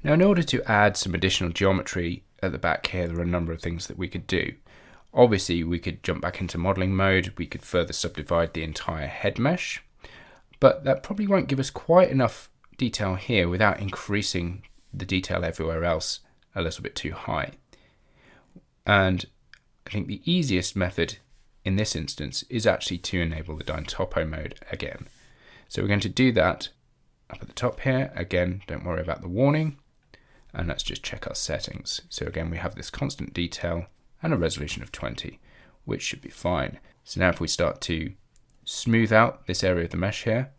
Now, in order to add some additional geometry at the back here, there are a number of things that we could do. Obviously, we could jump back into modeling mode. We could further subdivide the entire head mesh, but that probably won't give us quite enough detail here without increasing the detail everywhere else a little bit too high. And I think the easiest method in this instance is actually to enable the Dyn Topo mode again. So we're going to do that up at the top here. Again, don't worry about the warning. And let's just check our settings. So again, we have this constant detail and a resolution of 20, which should be fine. So now if we start to smooth out this area of the mesh here.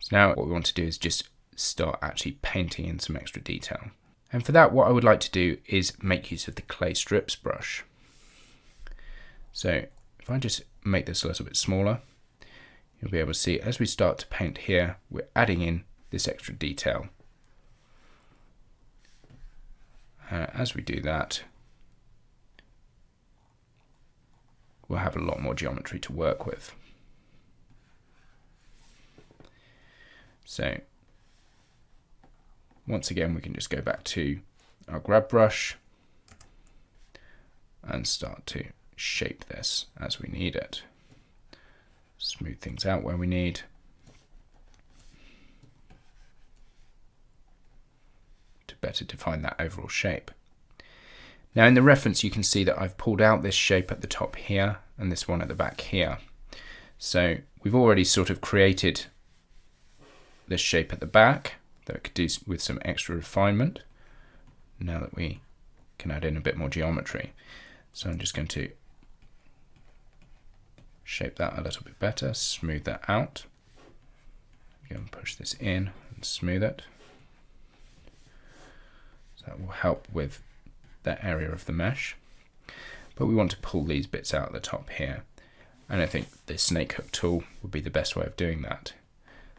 So now what we want to do is just start actually painting in some extra detail. And for that, what I would like to do is make use of the clay strips brush. So if I just make this a little bit smaller, you'll be able to see as we start to paint here, we're adding in this extra detail. As we do that, we'll have a lot more geometry to work with. So once again, we can just go back to our grab brush and start to shape this as we need it. Smooth things out where we need. To better define that overall shape. Now in the reference you can see that I've pulled out this shape at the top here and this one at the back here. So we've already sort of created this shape at the back that we could do with some extra refinement now that we can add in a bit more geometry. So I'm just going to shape that a little bit better, smooth that out. Again, push this in and smooth it. So that will help with that area of the mesh. But we want to pull these bits out at the top here. And I think the snake hook tool would be the best way of doing that.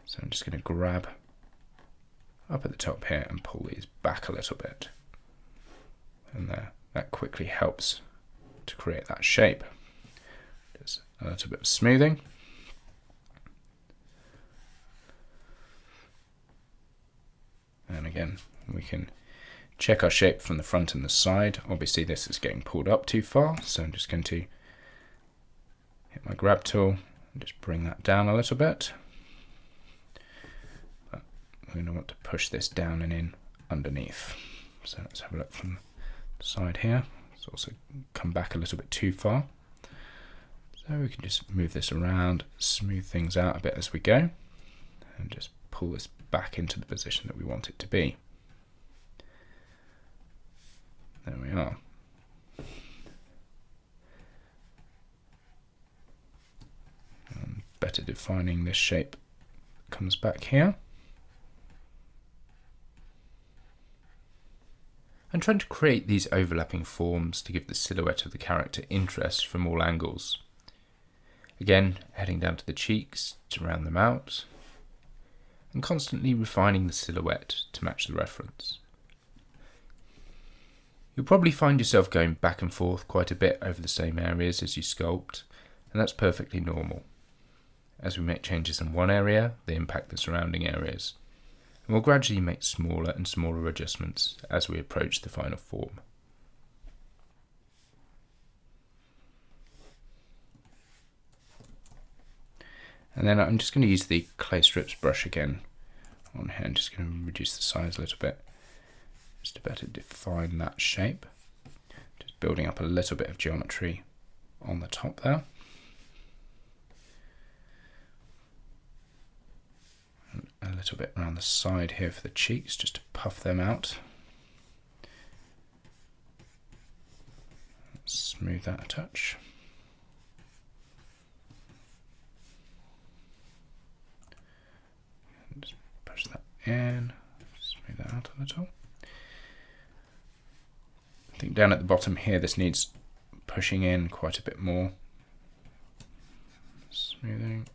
So I'm just going to grab up at the top here and pull these back a little bit. And there, that quickly helps to create that shape. Just a little bit of smoothing. And again, we can check our shape from the front and the side. Obviously this is getting pulled up too far, so I'm just going to hit my grab tool and just bring that down a little bit. But we're going to want to push this down and in underneath. So let's have a look from the side here. It's also come back a little bit too far. So we can just move this around, smooth things out a bit as we go, and just pull this back into the position that we want it to be. There we are. And better defining this shape comes back here. I'm trying to create these overlapping forms to give the silhouette of the character interest from all angles. Again, heading down to the cheeks to round them out, and constantly refining the silhouette to match the reference. You'll probably find yourself going back and forth quite a bit over the same areas as you sculpt, and that's perfectly normal. As we make changes in one area, they impact the surrounding areas, and we'll gradually make smaller and smaller adjustments as we approach the final form. And then I'm just going to use the clay strips brush again on here. I'm just going to reduce the size a little bit just to better define that shape. Just building up a little bit of geometry on the top there. And a little bit around the side here for the cheeks, just to puff them out. Smooth that a touch. Just push that in, smooth that out a little. I think down at the bottom here this needs pushing in quite a bit more. Smoothing.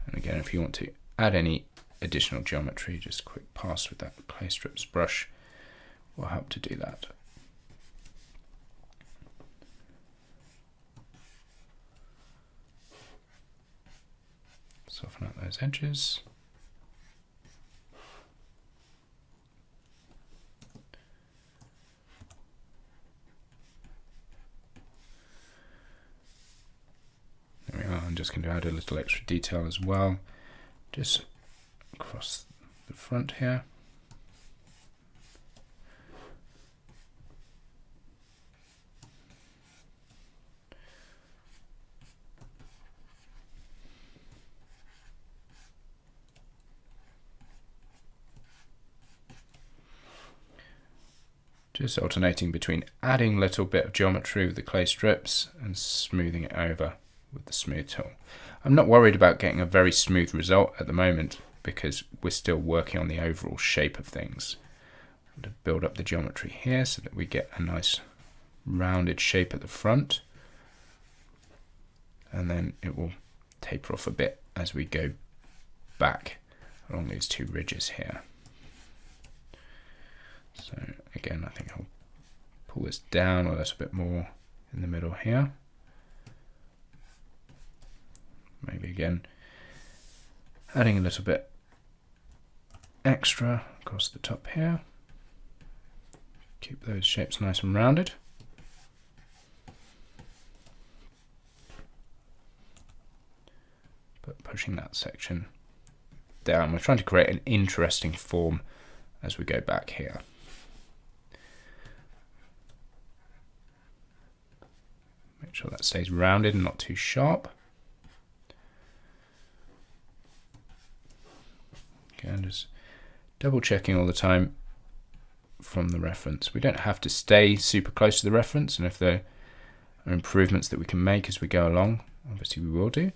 And again, if you want to add any additional geometry. Just a quick pass with that clay strips brush will help to do that. Soften out those edges. There we are. I'm just going to add a little extra detail as well, just across the front here. Just alternating between adding a little bit of geometry with the clay strips and smoothing it over with the smooth tool. I'm not worried about getting a very smooth result at the moment because we're still working on the overall shape of things. I'm going to build up the geometry here so that we get a nice rounded shape at the front, and then it will taper off a bit as we go back along these two ridges here. So again, I think I'll pull this down a little bit more in the middle here. Maybe again, adding a little bit extra across the top here. Keep those shapes nice and rounded. But pushing that section down, we're trying to create an interesting form as we go back here. Make sure that stays rounded and not too sharp. Again, just double checking all the time from the reference. We don't have to stay super close to the reference, and if there are improvements that we can make as we go along, obviously we will do,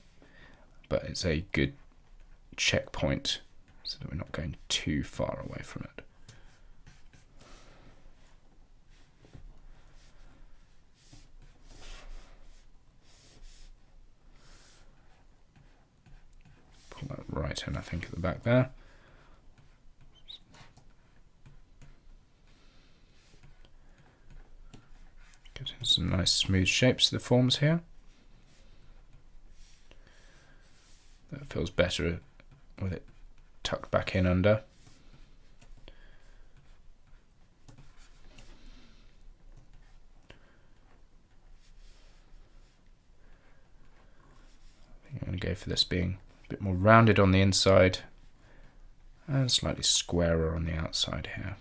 but it's a good checkpoint so that we're not going too far away from it. Pull that right in, I think, at the back there. Getting some nice smooth shapes to the forms here. That feels better with it tucked back in under. I think I'm going to go for this being a bit more rounded on the inside and slightly squarer on the outside here.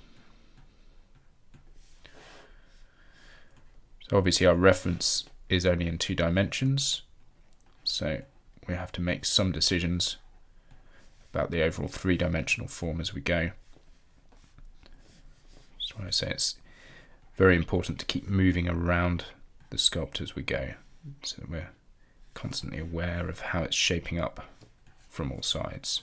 So obviously our reference is only in 2 dimensions, so we have to make some decisions about the overall 3-dimensional form as we go. That's why I say it's very important to keep moving around the sculpt as we go, so that we're constantly aware of how it's shaping up from all sides.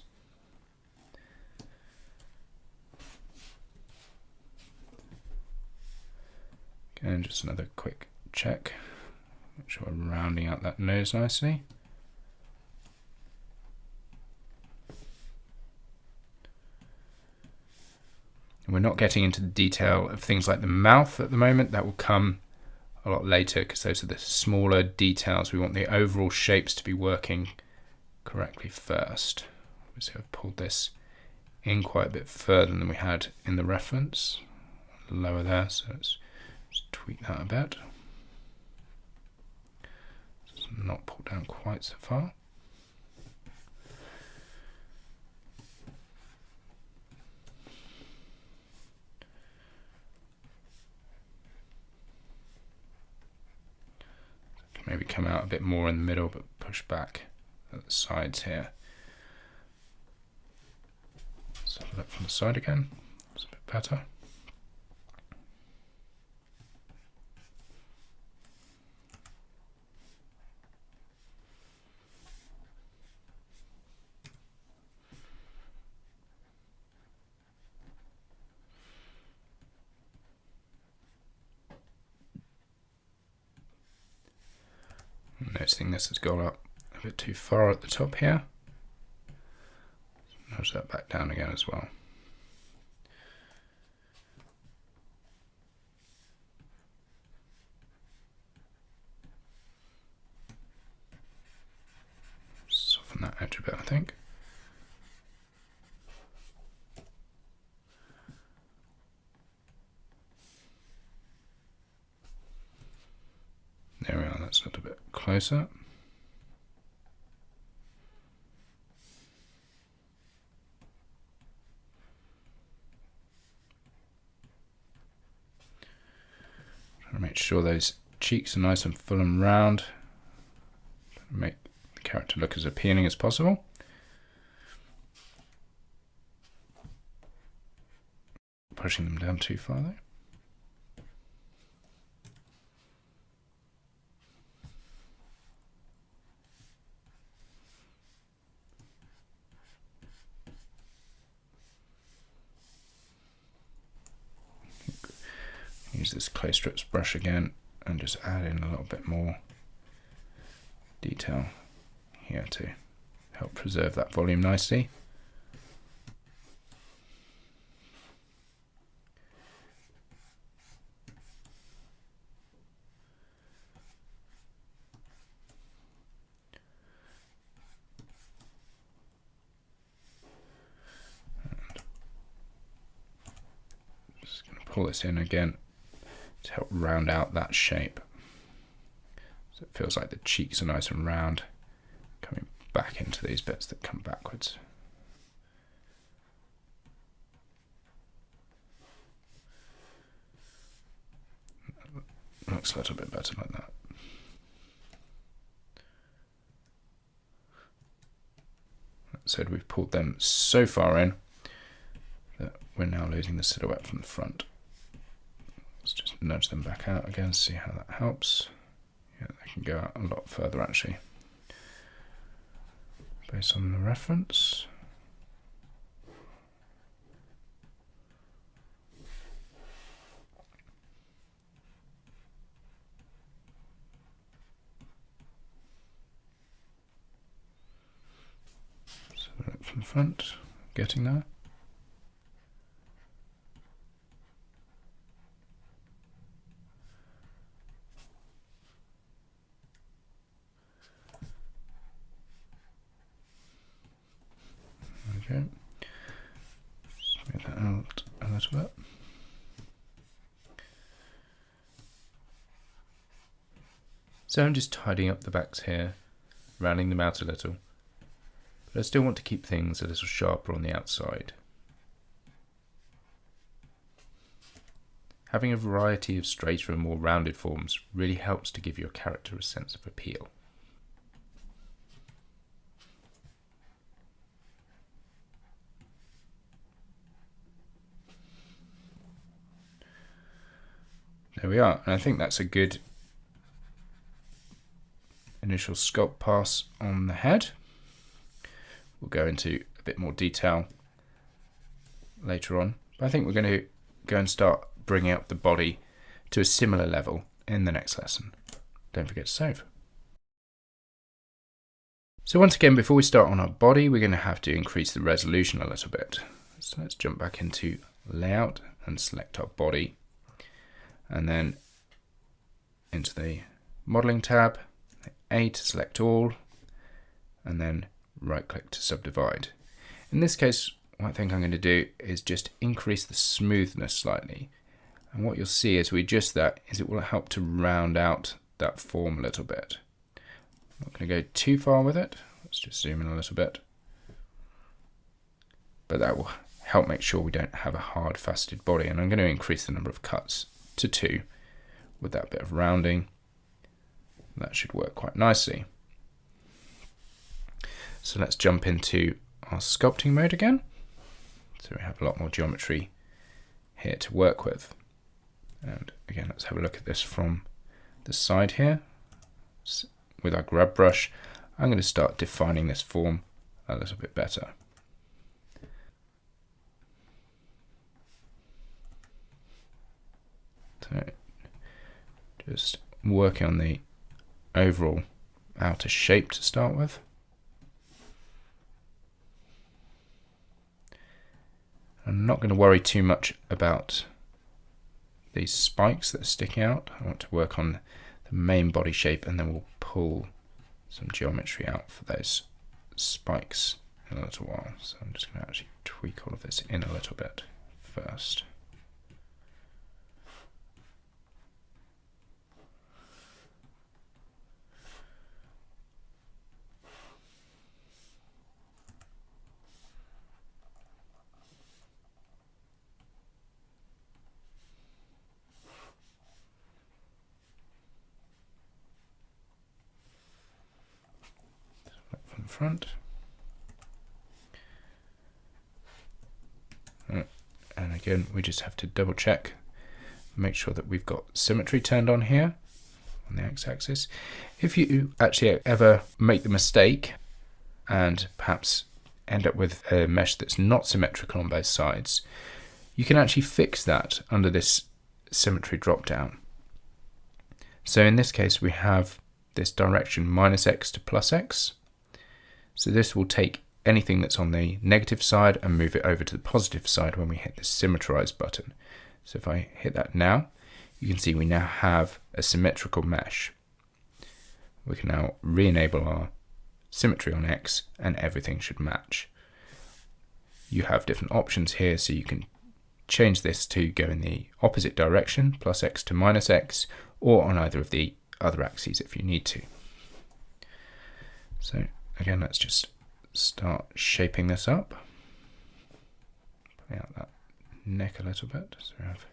Again, just another quick check, make sure we're rounding out that nose nicely. And we're not getting into the detail of things like the mouth at the moment. That will come a lot later because those are the smaller details. We want the overall shapes to be working correctly first. Obviously I've pulled this in quite a bit further than we had in the reference. Lower there, so let's just tweak that a bit. It's not pulled down quite so far. Maybe come out a bit more in the middle, but push back at the sides here. Let's have a look from the side again. It's a bit better. Noticing this has gone up a bit too far at the top here. I'll brush that back down again as well. Soften that edge a bit, I think. There we are, that's a little bit closer. Trying to make sure those cheeks are nice and full and round. Make the character look as appealing as possible. Pushing them down too far though. Use this clay strips brush again and just add in a little bit more detail here to help preserve that volume nicely. And just going to pull this in again to help round out that shape. So it feels like the cheeks are nice and round, coming back into these bits that come backwards. Looks a little bit better like that. That said, we've pulled them so far in that we're now losing the silhouette from the front. Let's just nudge them back out again, see how that helps. Yeah, they can go out a lot further actually, based on the reference. So look from the front, getting there. Okay, smooth that out a little bit. So I'm just tidying up the backs here, rounding them out a little, but I still want to keep things a little sharper on the outside. Having a variety of straighter and more rounded forms really helps to give your character a sense of appeal. There we are, and I think that's a good initial sculpt pass on the head. We'll go into a bit more detail later on, but I think we're going to go and start bringing up the body to a similar level in the next lesson. Don't forget to save. So once again, before we start on our body, we're going to have to increase the resolution a little bit. So let's jump back into layout and select our body. And then into the modeling tab, A to select all, and then right click to subdivide. In this case, what I think I'm going to do is just increase the smoothness slightly. And what you'll see as we adjust that is it will help to round out that form a little bit. I'm not going to go too far with it. Let's just zoom in a little bit. But that will help make sure we don't have a hard faceted body. And I'm going to increase the number of cuts to 2 with that bit of rounding. That should work quite nicely. So let's jump into our sculpting mode again. So we have a lot more geometry here to work with. And again, let's have a look at this from the side here. With our grab brush, I'm going to start defining this form a little bit better. So just working on the overall outer shape to start with. I'm not going to worry too much about these spikes that are sticking out. I want to work on the main body shape, and then we'll pull some geometry out for those spikes in a little while. So I'm just going to actually tweak all of this in a little bit first. From the front. And again, we just have to double check, make sure that we've got symmetry turned on here on the x-axis. If you actually ever make the mistake and perhaps end up with a mesh that's not symmetrical on both sides, you can actually fix that under this symmetry drop down. So in this case, we have this direction -x to +x. So this will take anything that's on the negative side and move it over to the positive side when we hit the symmetrize button. So if I hit that now, you can see we now have a symmetrical mesh. We can now re-enable our symmetry on X and everything should match. You have different options here, so you can change this to go in the opposite direction, +x to -x, or on either of the other axes if you need to. So again, let's just start shaping this up. Putting out that neck a little bit, so we have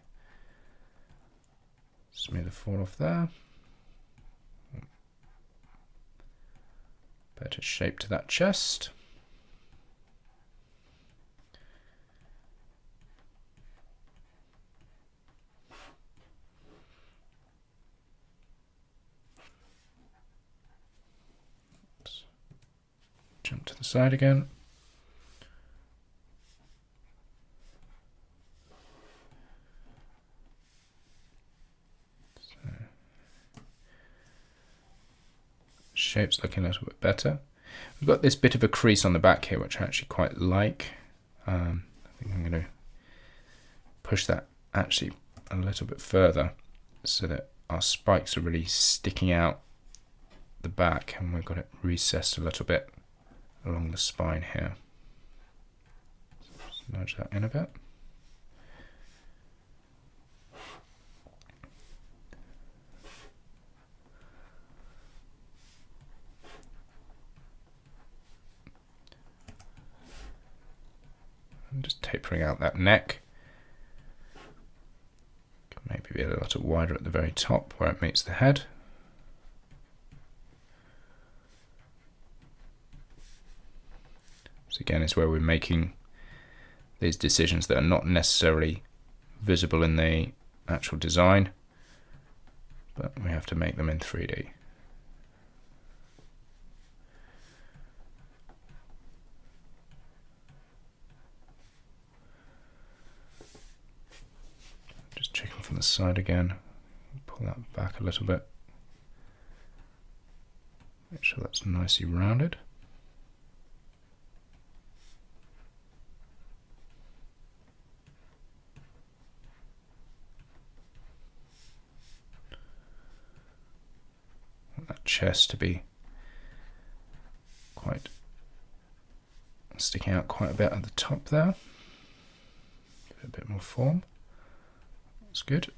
smoother fall off there. Better shape to that chest. Jump to the side again. So, shape's looking a little bit better. We've got this bit of a crease on the back here, which I actually quite like. I think I'm going to push that actually a little bit further so that our spikes are really sticking out the back, and we've got it recessed a little bit along the spine here. Just nudge that in a bit. And just tapering out that neck. Maybe be a little wider at the very top where it meets the head. So again, it's where we're making these decisions that are not necessarily visible in the actual design, but we have to make them in 3D. Just checking from the side again, pull that back a little bit, make sure that's nicely rounded. That chest to be quite sticking out quite a bit at the top there. Give it a bit more form. That's good.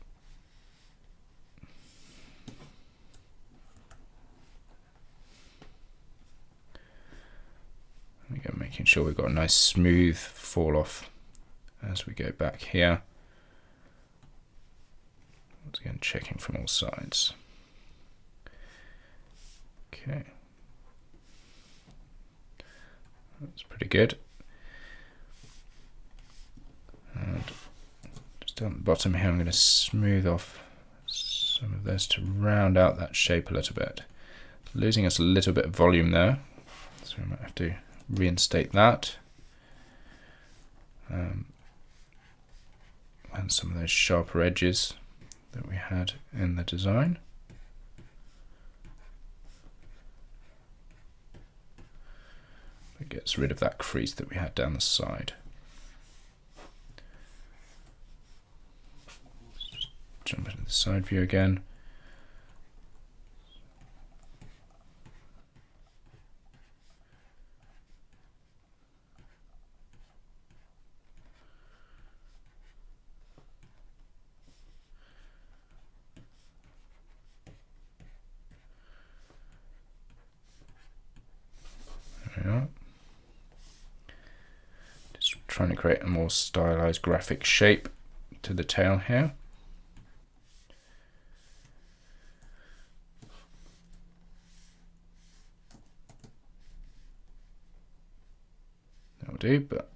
And again, making sure we've got a nice smooth fall off as we go back here. Once again, checking from all sides. Okay, that's pretty good. And just down the bottom here, I'm going to smooth off some of this to round out that shape a little bit. Losing us a little bit of volume there, so we might have to reinstate that. And some of those sharper edges that we had in the design. It gets rid of that crease that we had down the side. the side view again. Just trying to create a more stylized graphic shape to the tail here. That'll do, but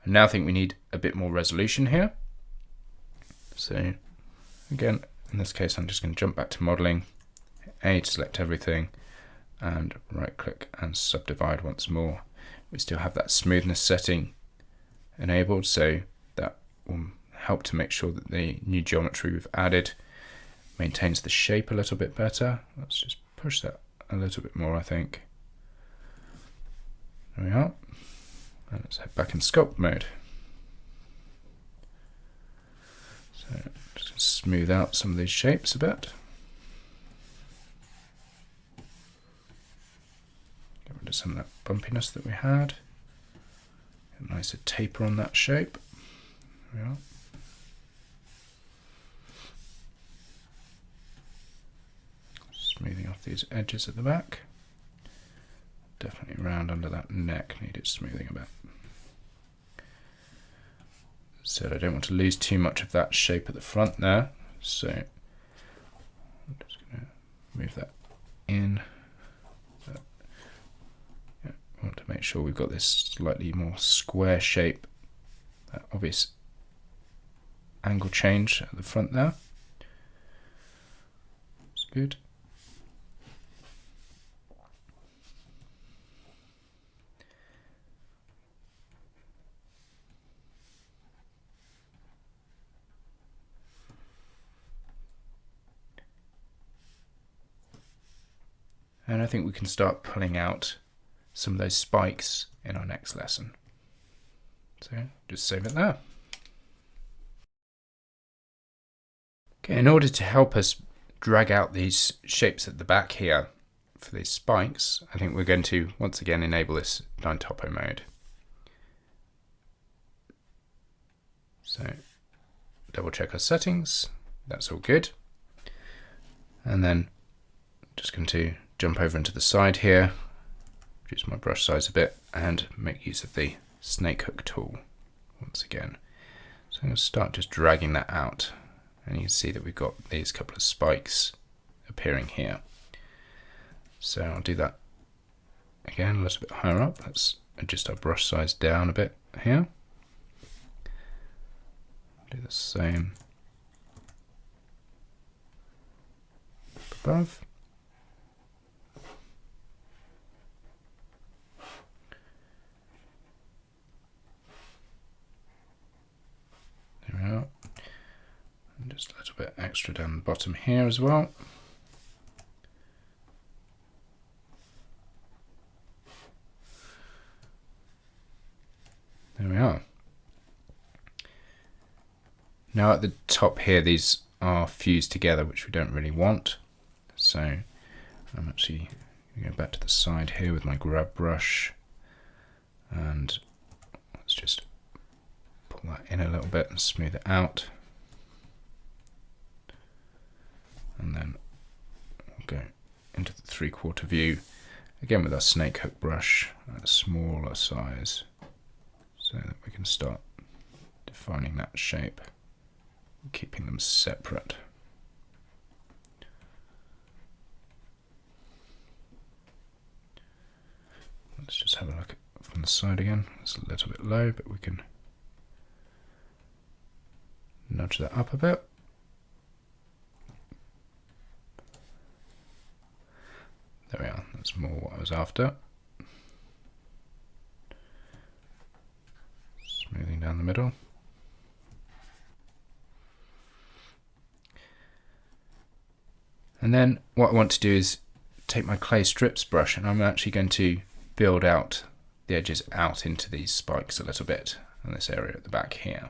I now think we need a bit more resolution here. So again, in this case, I'm just going to jump back to modeling, A to select everything, and right click and subdivide once more. We still have that smoothness setting enabled, so that will help to make sure that the new geometry we've added maintains the shape a little bit better. Let's just push that a little bit more, I think. There we are. And let's head back in sculpt mode. So just going to smooth out some of these shapes a bit. Get rid of some of that bumpiness that we had. Get a nicer taper on that shape. There we are. Smoothing off these edges at the back. Definitely round under that neck, needed smoothing a bit. So I don't want to lose too much of that shape at the front there, so I'm just going to move that in. But, yeah, I want to make sure we've got this slightly more square shape, that obvious angle change at the front there. It's good. And I think we can start pulling out some of those spikes in our next lesson. So just save it there. Okay, in order to help us drag out these shapes at the back here for these spikes, I think we're going to once again enable this 9 topo mode. So double check our settings, that's all good. And then just going to jump over into the side here, reduce my brush size a bit, and make use of the snake hook tool once again. So I'm going to start just dragging that out, and you can see that we've got these couple of spikes appearing here. So I'll do that again a little bit higher up. Let's adjust our brush size down a bit here. Do the same up above. There we are. And just a little bit extra down the bottom here as well. There we are. Now at the top here, these are fused together, which we don't really want. So I'm actually going to go back to the side here with my grab brush, and let's just pull that in a little bit and smooth it out. And then we'll go into the 3/4 view, again with our snake hook brush at a smaller size, so that we can start defining that shape, keeping them separate. Let's just have a look from the side again. It's a little bit low, but we can nudge that up a bit. There we are, that's more what I was after. Smoothing down the middle. And then what I want to do is take my clay strips brush, and I'm actually going to build out the edges out into these spikes a little bit in this area at the back here.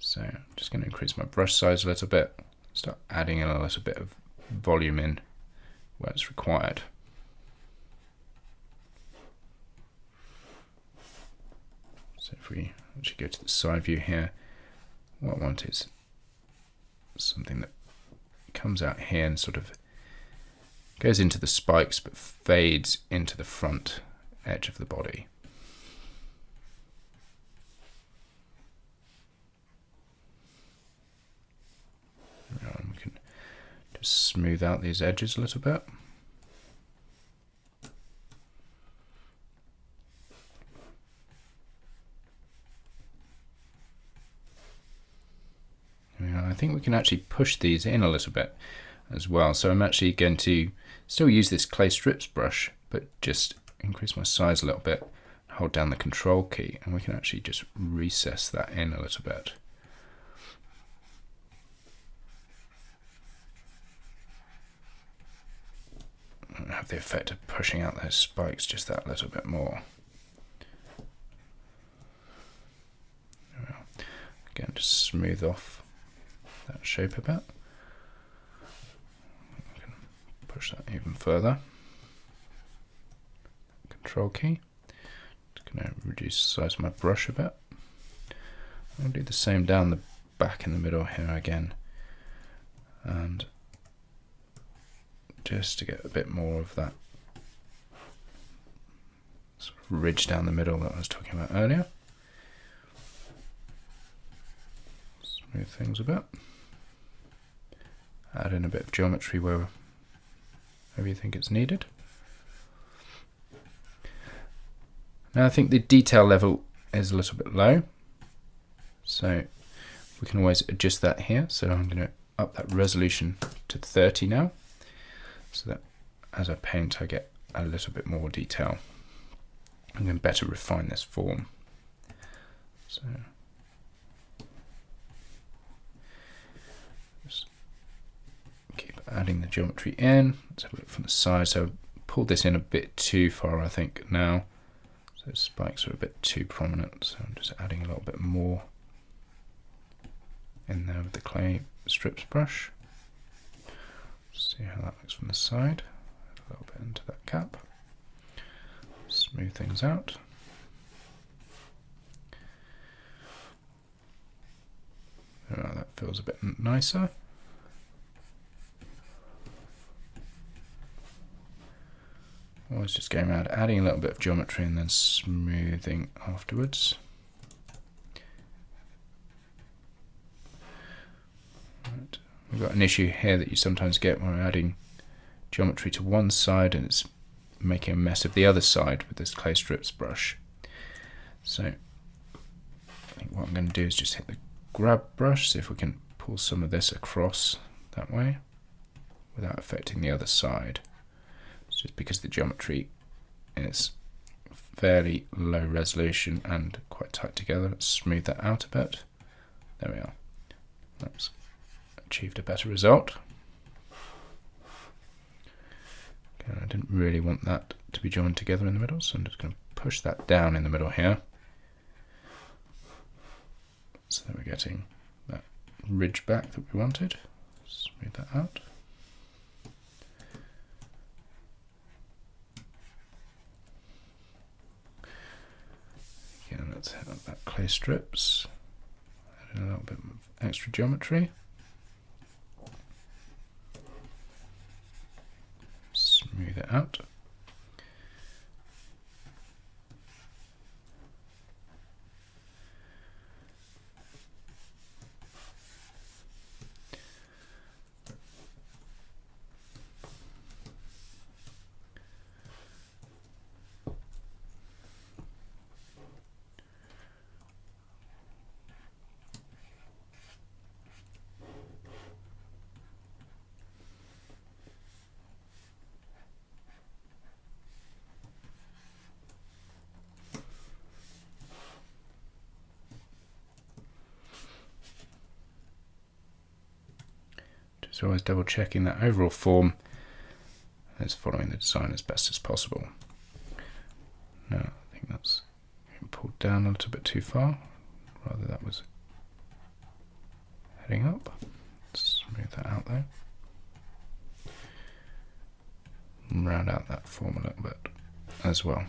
So I'm just going to increase my brush size a little bit, start adding in a little bit of volume in where it's required. So if we actually go to the side view here, what I want is something that comes out here and sort of goes into the spikes but fades into the front edge of the body. And we can just smooth out these edges a little bit. I think we can actually push these in a little bit as well. So I'm actually going to still use this clay strips brush, but just increase my size a little bit, hold down the control key, and we can actually just recess that in a little bit. And have the effect of pushing out those spikes just that little bit more. Again, just smooth off that shape a bit. I can push that even further. Control key. Just going to reduce the size of my brush a bit. I'll do the same down the back in the middle here again, and just to get a bit more of that sort of ridge down the middle that I was talking about earlier. Smooth things a bit. Add in a bit of geometry wherever you think it's needed. Now I think the detail level is a little bit low, so we can always adjust that here. So I'm going to up that resolution to 30 now, so that as I paint I get a little bit more detail. I'm going to better refine this form. So just keep adding the geometry in. Let's have a look from the side. So pulled this in a bit too far, I think, now. So those spikes are a bit too prominent, so I'm just adding a little bit more in there with the clay strips brush. See how that looks from the side. Add a little bit into that cap. Smooth things out. That feels a bit nicer. Always just going around adding a little bit of geometry and then smoothing afterwards. Right. We've got an issue here that you sometimes get when we're adding geometry to one side and it's making a mess of the other side with this clay strips brush. So I think what I'm going to do is just hit the grab brush, see if we can pull some of this across that way without affecting the other side. It's just because the geometry is fairly low resolution and quite tight together. Let's smooth that out a bit. There we are. That's achieved a better result. Okay, I didn't really want that to be joined together in the middle, so I'm just going to push that down in the middle here. So that we're getting that ridge back that we wanted. Smooth that out. Again, let's hit up that clay strips. Add in a little bit of extra geometry. Smooth it out. So always double checking that overall form is following the design as best as possible. Now I think that's been pulled down a little bit too far, rather that was heading up. Let's smooth that though. And round out that form a little bit as well.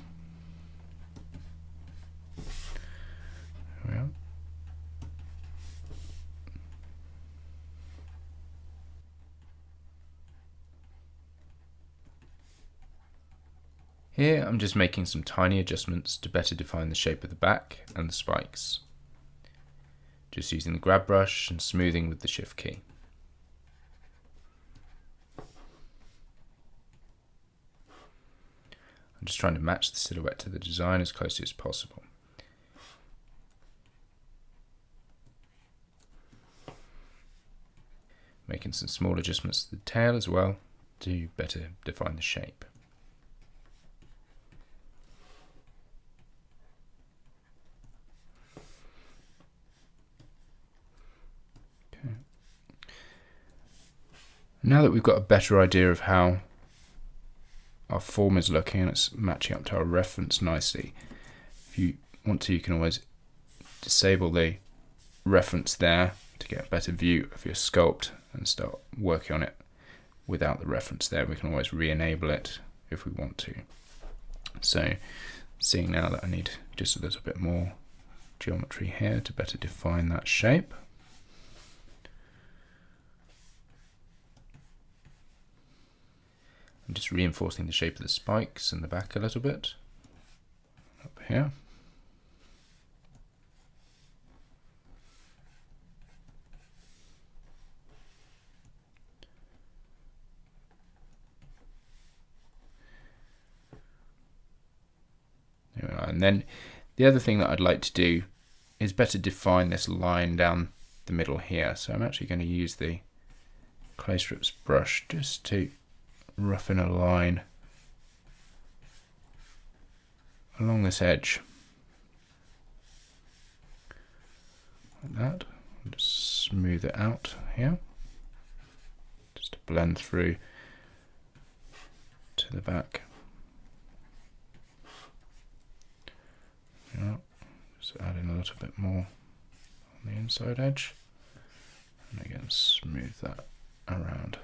There we are. Here I'm just making some tiny adjustments to better define the shape of the back and the spikes. Just using the grab brush and smoothing with the shift key. I'm just trying to match the silhouette to the design as closely as possible. Making some small adjustments to the tail as well to better define the shape. Now that we've got a better idea of how our form is looking and it's matching up to our reference nicely, if you want to, you can always disable the reference there to get a better view of your sculpt and start working on it without the reference there. We can always re-enable it if we want to. So seeing now that I need just a little bit more geometry here to better define that shape. I'm just reinforcing the shape of the spikes in the back a little bit, up here. There we are. And then the other thing that I'd like to do is better define this line down the middle here. So I'm actually going to use the clay strips brush just to roughen a line along this edge like that, and just smooth it out here just to blend through to the back. Yeah, just add in a little bit more on the inside edge and again smooth that around.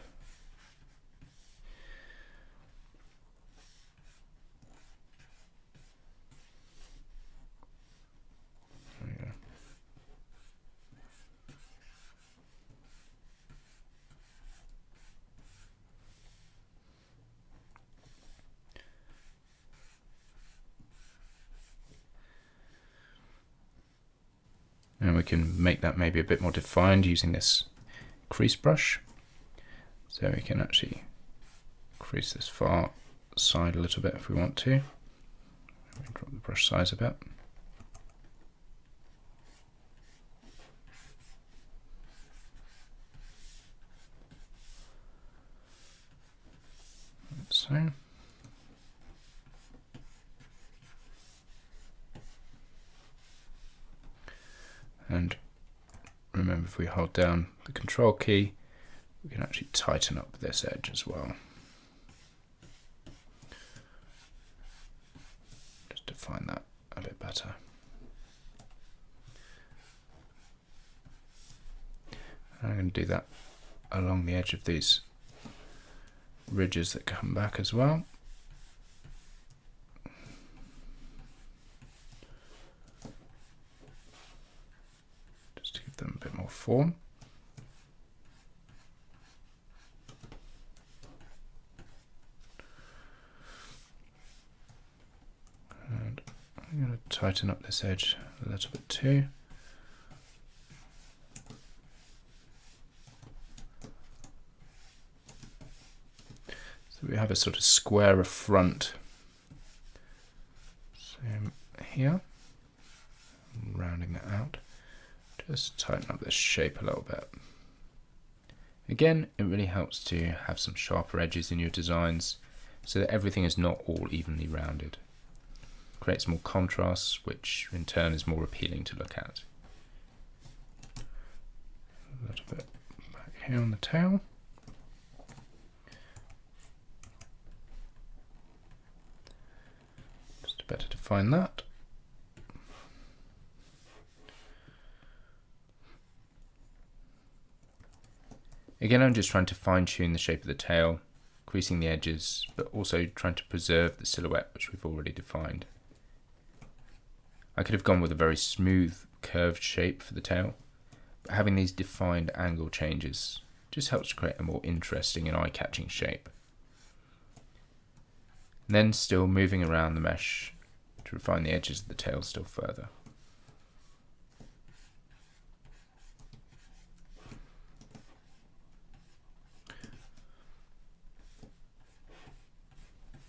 And we can make that maybe a bit more defined using this crease brush. So we can actually crease this far side a little bit if we want to. Drop the brush size a bit. Like so. And remember, if we hold down the control key, we can actually tighten up this edge as well. Just to find that a bit better. And I'm going to do that along the edge of these ridges that come back as well. Them a bit more form. And I'm going to tighten up this edge a little bit too. So we have a sort of squarer front. Same here. I'm rounding that out. Just tighten up this shape a little bit. Again, it really helps to have some sharper edges in your designs so that everything is not all evenly rounded. Creates more contrast, which in turn is more appealing to look at. A little bit back here on the tail. Just to better define that. Again, I'm just trying to fine tune the shape of the tail, creasing the edges, but also trying to preserve the silhouette which we've already defined. I could have gone with a very smooth curved shape for the tail, but having these defined angle changes just helps to create a more interesting and eye-catching shape. And then still moving around the mesh to refine the edges of the tail still further.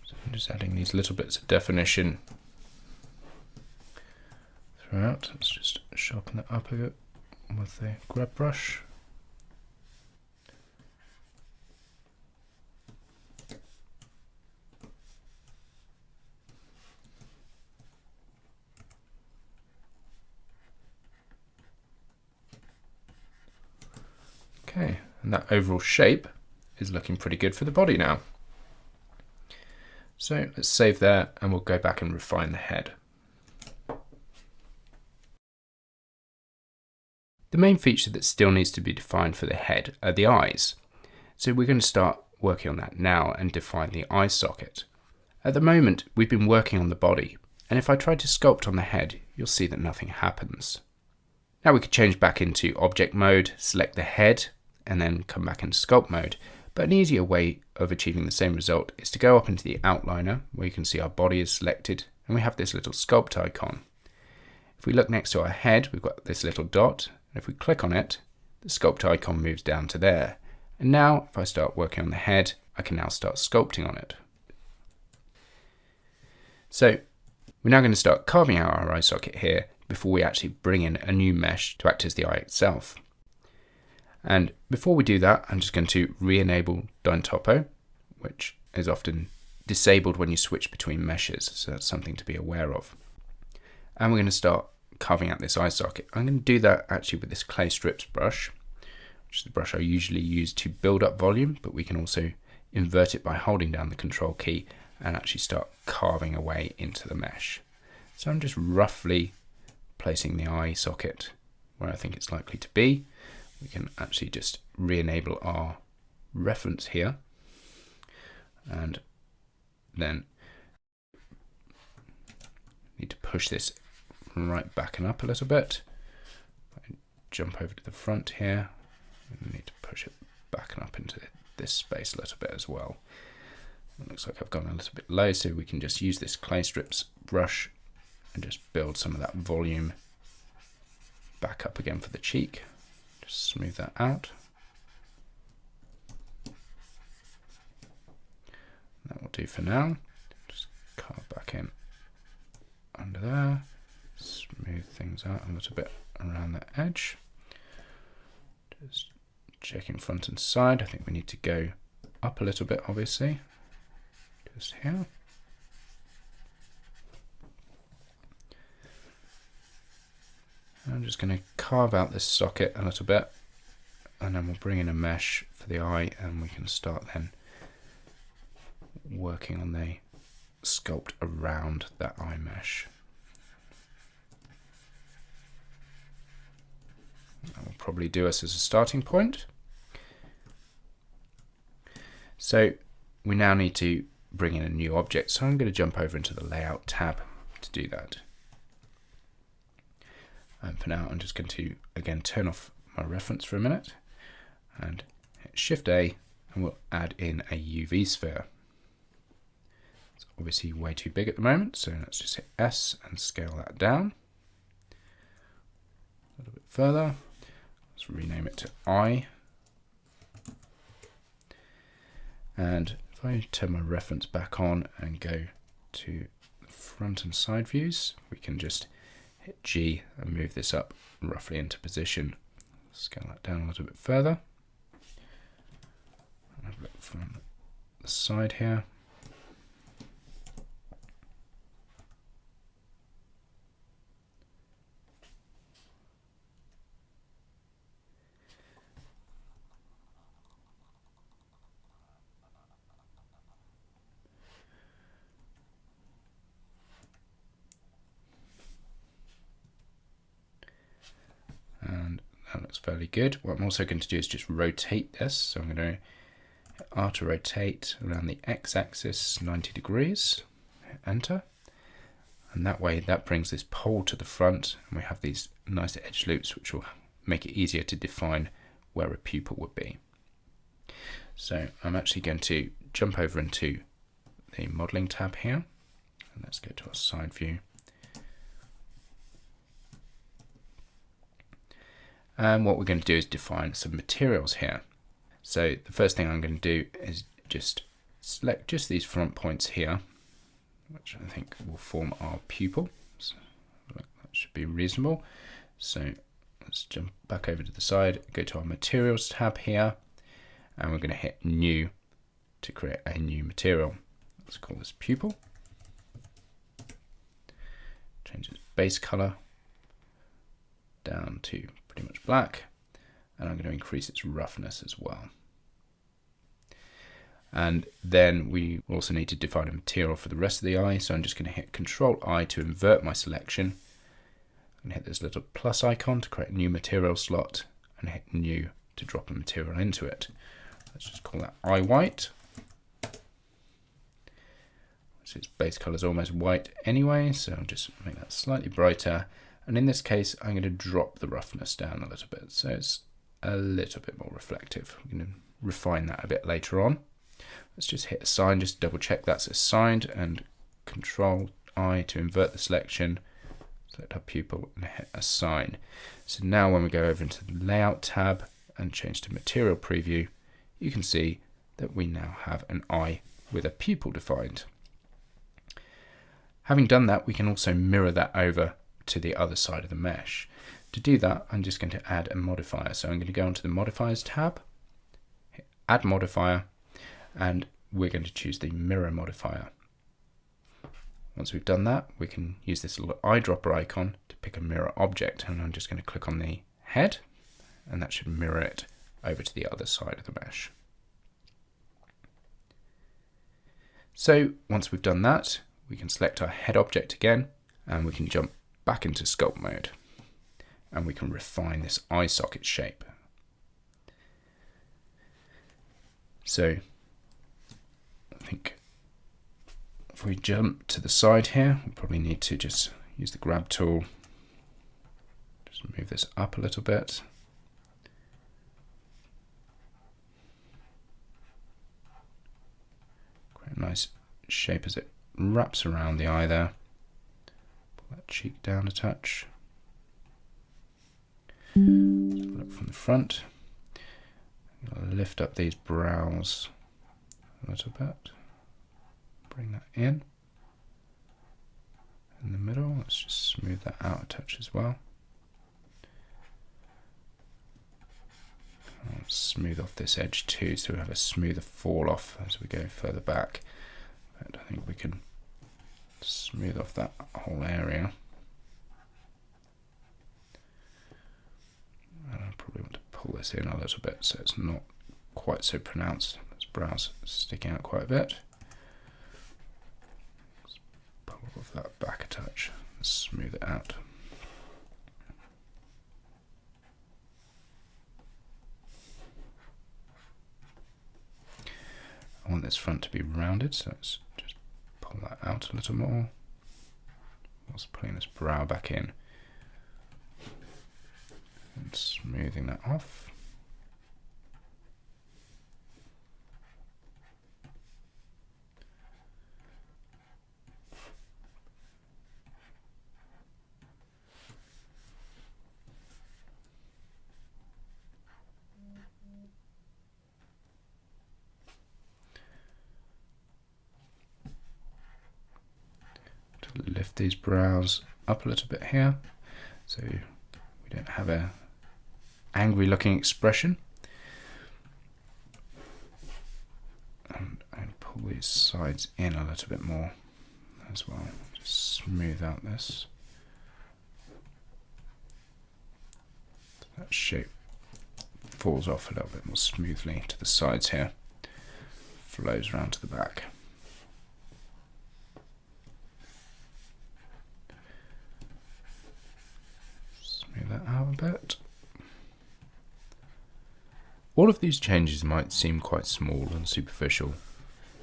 So I'm just adding these little bits of definition throughout. Let's just sharpen that up a bit with the grab brush. Okay, and that overall shape is looking pretty good for the body now. So let's save there and we'll go back and refine the head. The main feature that still needs to be defined for the head are the eyes. So we're going to start working on that now and define the eye socket. At the moment, we've been working on the body, and if I try to sculpt on the head, you'll see that nothing happens. Now we could change back into object mode, select the head, and then come back into sculpt mode. But an easier way of achieving the same result is to go up into the outliner, where you can see our body is selected, and we have this little sculpt icon. If we look next to our head, we've got this little dot. And if we click on it, the sculpt icon moves down to there. And now, if I start working on the head, I can now start sculpting on it. So, we're now going to start carving out our eye socket here before we actually bring in a new mesh to act as the eye itself. And before we do that, I'm just going to re-enable Dyn Topo, which is often disabled when you switch between meshes, so that's something to be aware of. And we're going to start carving out this eye socket. I'm going to do that actually with this clay strips brush, which is the brush I usually use to build up volume, but we can also invert it by holding down the control key and actually start carving away into the mesh. So I'm just roughly placing the eye socket where I think it's likely to be. We can actually just re-enable our reference here, and then need to push this right back and up a little bit. I jump over to the front here, and need to push it back and up into this space a little bit as well. It looks like I've gone a little bit low, so we can just use this clay strips brush and just build some of that volume back up again for the cheek. Just smooth that out. That will do for now. Just carve back in under there. Smooth things out a little bit around the edge. Just checking front and side. I think we need to go up a little bit, obviously. Just here. I'm just going to carve out this socket a little bit, and then we'll bring in a mesh for the eye, and we can start then working on the sculpt around that eye mesh. That will probably do us as a starting point. So we now need to bring in a new object, so I'm going to jump over into the layout tab to do that. And for now, I'm just going to, again, turn off my reference for a minute and hit Shift A, and we'll add in a UV sphere. It's obviously way too big at the moment, so let's just hit S and scale that down a little bit further. Let's rename it to I. And if I turn my reference back on and go to the front and side views, we can just hit G and move this up roughly into position. Scale that down a little bit further. Have a look from the side here. That looks fairly good. What I'm also going to do is just rotate this. So I'm going to hit R to rotate around the x-axis 90 degrees, hit enter. And that way that brings this pole to the front, and we have these nice edge loops which will make it easier to define where a pupil would be. So I'm actually going to jump over into the modeling tab here, and let's go to our side view. And what we're going to do is define some materials here. So the first thing I'm going to do is just select just these front points here, which I think will form our pupil. So that should be reasonable. So let's jump back over to the side, go to our materials tab here, and we're going to hit new to create a new material. Let's call this pupil. Change its base color down to pretty much black, and I'm going to increase its roughness as well. And then we also need to define a material for the rest of the eye, so I'm just going to hit Control-I to invert my selection. I'm going to hit this little plus icon to create a new material slot, and hit new to drop a material into it. Let's just call that eye white. So its base color is almost white anyway, so I'll just make that slightly brighter. And in this case, I'm going to drop the roughness down a little bit, so it's a little bit more reflective. We're going to refine that a bit later on. Let's just hit assign, just double check that's assigned, and Control-I to invert the selection, select our pupil and hit assign. So now when we go over into the layout tab and change to material preview, you can see that we now have an eye with a pupil defined. Having done that, we can also mirror that over to the other side of the mesh. To do that, I'm just going to add a modifier. So I'm going to go into the modifiers tab, hit add modifier, and we're going to choose the mirror modifier. Once we've done that, we can use this little eyedropper icon to pick a mirror object, and I'm just going to click on the head, and that should mirror it over to the other side of the mesh. So once we've done that, we can select our head object again, and we can jump back into sculpt mode, and we can refine this eye socket shape. So I think if we jump to the side here, we probably need to just use the grab tool, just move this up a little bit. Quite a nice shape as it wraps around the eye there. Pull that cheek down a touch. Look from the front. Lift up these brows a little bit. Bring that in the middle. Let's just smooth that out a touch as well. I'll smooth off this edge too, so we have a smoother fall off as we go further back. But I think we can smooth off that whole area. And I probably want to pull this in a little bit so it's not quite so pronounced. This brow's sticking out quite a bit. Let's pull off that back a touch and smooth it out. I want this front to be rounded, so let's just pull that out a little more whilst pulling this brow back in and smoothing that off. Lift these brows up a little bit here so we don't have a angry looking expression, and pull these sides in a little bit more as well. Just smooth out this. So that shape falls off a little bit more smoothly to the sides here, flows around to the back. Smooth that out a bit. All of these changes might seem quite small and superficial,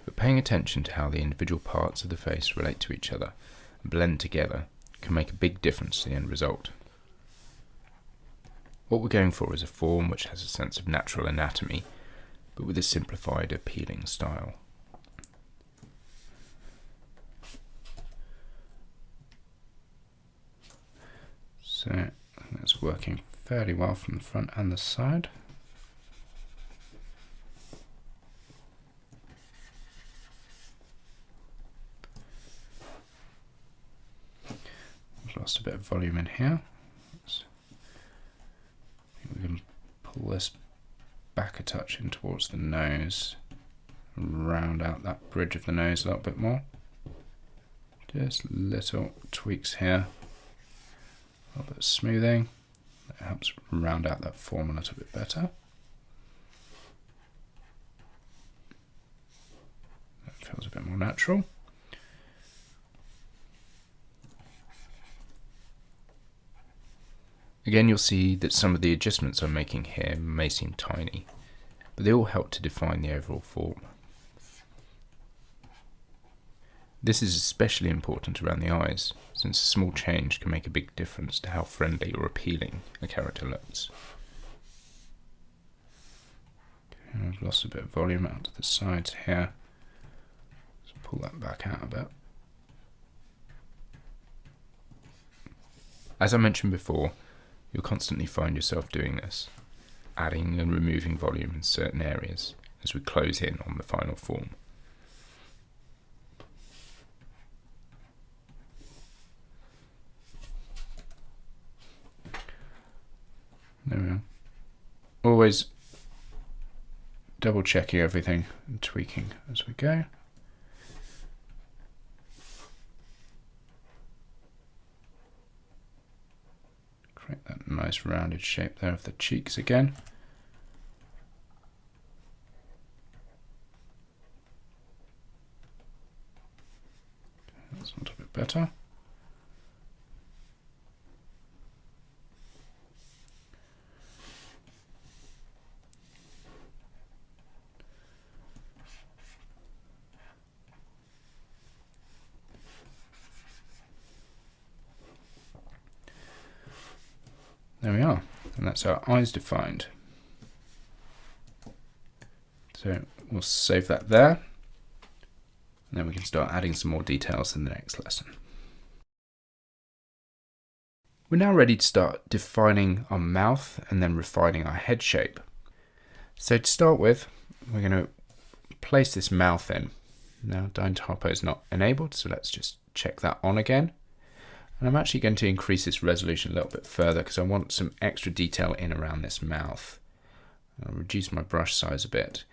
but paying attention to how the individual parts of the face relate to each other and blend together can make a big difference to the end result. What we're going for is a form which has a sense of natural anatomy, but with a simplified, appealing style. So that's working fairly well from the front and the side. I've lost a bit of volume in here. We can pull this back a touch in towards the nose, round out that bridge of the nose a little bit more. Just little tweaks here, a little bit of smoothing. That helps round out that form a little bit better. That feels a bit more natural. Again, you'll see that some of the adjustments I'm making here may seem tiny, but they all help to define the overall form. This is especially important around the eyes, since a small change can make a big difference to how friendly or appealing a character looks. Okay, I've lost a bit of volume out to the sides here. Let's pull that back out a bit. As I mentioned before, you'll constantly find yourself doing this, adding and removing volume in certain areas as we close in on the final form. There we are. Always double checking everything and tweaking as we go. Create that nice rounded shape there of the cheeks again. That's a little bit better. There we are, and that's our eyes defined. So we'll save that there, and then we can start adding some more details in the next lesson. We're now ready to start defining our mouth and then refining our head shape. So to start with, we're going to place this mouth in. Now Dine Topo is not enabled, so let's just check that on again. And I'm actually going to increase this resolution a little bit further because I want some extra detail in around this mouth. I'll reduce my brush size a bit.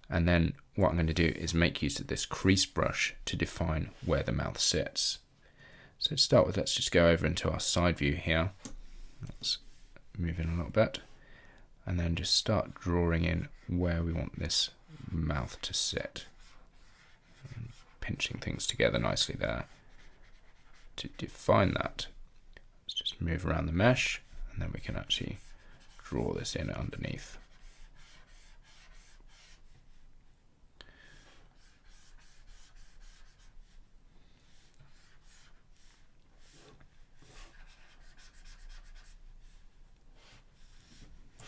And then what I'm going to do is make use of this crease brush to define where the mouth sits. So to start with, let's just go over into our side view here. Let's move in a little bit. And then just start drawing in where we want this mouth to sit. And pinching things together nicely there. To define that, let's just move around the mesh and then we can actually draw this in underneath.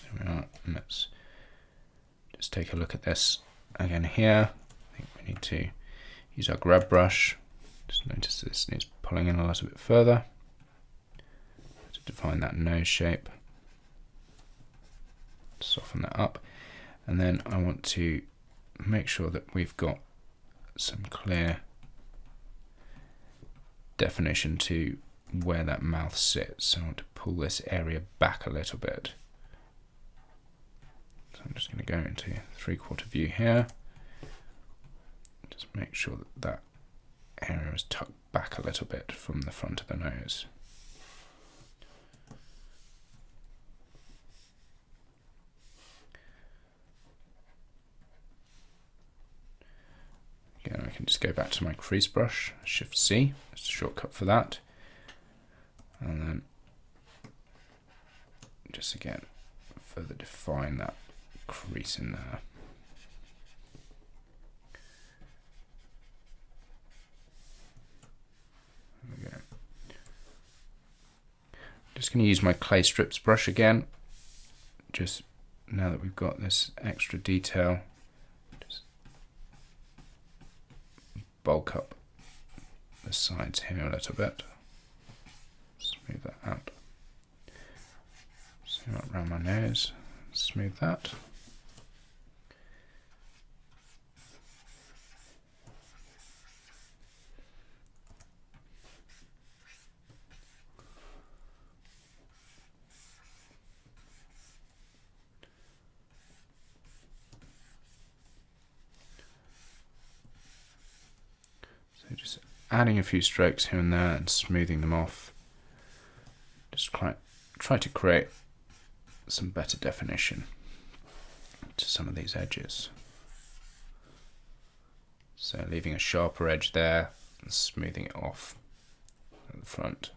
There we are, and let's just take a look at this again here. I think we need to use our grab brush. Just notice this needs pulling in a little bit further to define that nose shape. Soften that up, and then I want to make sure that we've got some clear definition to where that mouth sits. So I want to pull this area back a little bit. So I'm just going to go into 3/4 view here. Just make sure that that area is tucked back a little bit from the front of the nose. Again, I can just go back to my crease brush, Shift C, it's a shortcut for that. And then just again further define that crease in there. There we go. Just going to use my clay strips brush again, just now that we've got this extra detail, just bulk up the sides here a little bit, smooth that out, zoom up around my nose, smooth that. So just adding a few strokes here and there and smoothing them off. Just try to create some better definition to some of these edges. So leaving a sharper edge there and smoothing it off at the front.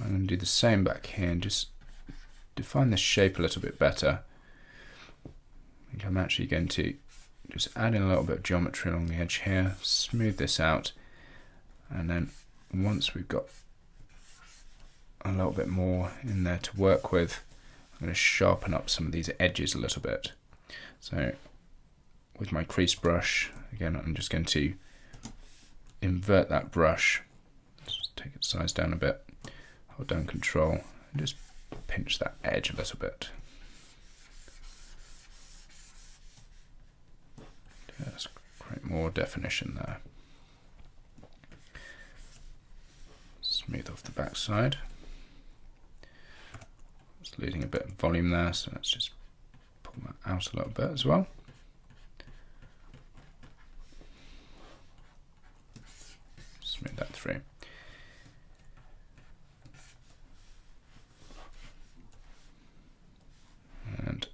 I'm going to do the same back here and just define this shape a little bit better. I think I'm actually going to just add in a little bit of geometry along the edge here, smooth this out, and then once we've got a little bit more in there to work with, I'm going to sharpen up some of these edges a little bit. So with my crease brush, again, I'm just going to invert that brush, just take its size down a bit, hold down Control, and just pinch that edge a little bit. Just create more definition there. Smooth off the back side. It's losing a bit of volume there, so let's just pull that out a little bit as well. Smooth that through. And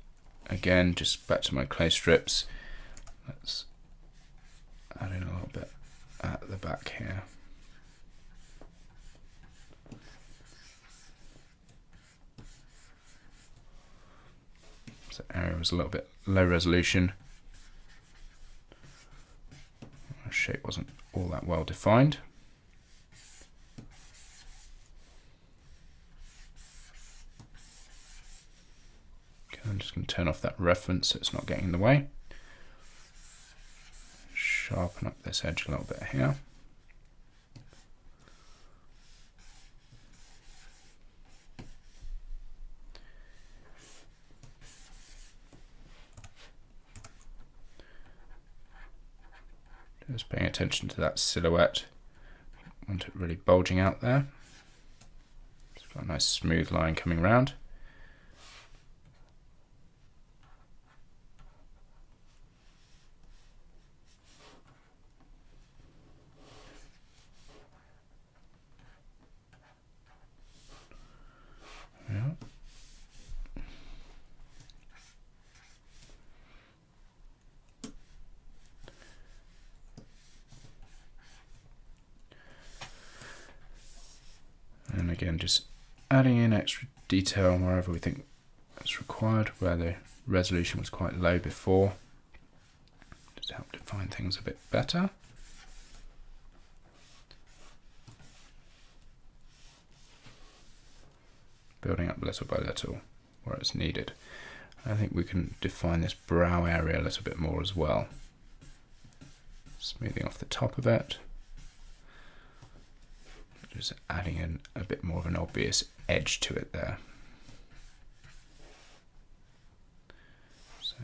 again, just back to my clay strips. Let's add in a little bit at the back here. So the area was a little bit low resolution. The shape wasn't all that well defined. Okay, I'm just going to turn off that reference so it's not getting in the way. Sharpen up this edge a little bit here. Just paying attention to that silhouette. I want it really bulging out there. It's got a nice smooth line coming round. Yeah. And again, just adding in extra detail wherever we think it's required, where the resolution was quite low before. Just help define things a bit better. Building up little by little where it's needed. I think we can define this brow area a little bit more as well. Smoothing off the top of it. Just adding in a bit more of an obvious edge to it there. So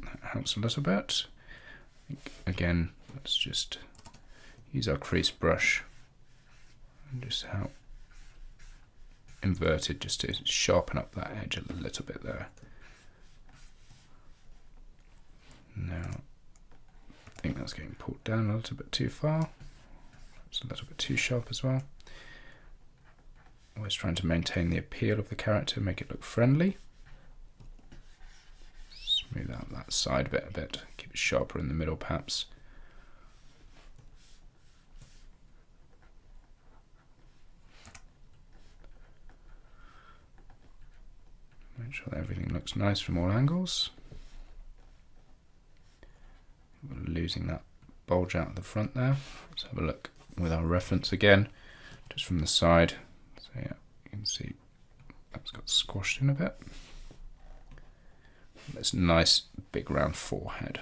that helps a little bit. I think, again, let's just use our crease brush and just help invert it just to sharpen up that edge a little bit there. Now think that's getting pulled down a little bit too far. It's a little bit too sharp as well. Always trying to maintain the appeal of the character, make it look friendly. Smooth out that side bit a bit, keep it sharper in the middle perhaps. Make sure that everything looks nice from all angles. We're losing that bulge out of the front there. Let's have a look with our reference again, just from the side. So yeah, you can see that's got squashed in a bit. This nice big round forehead.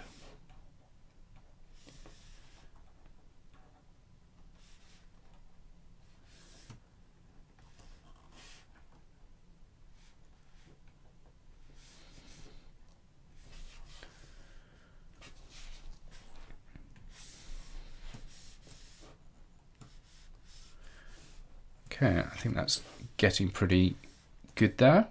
Okay, I think that's getting pretty good there.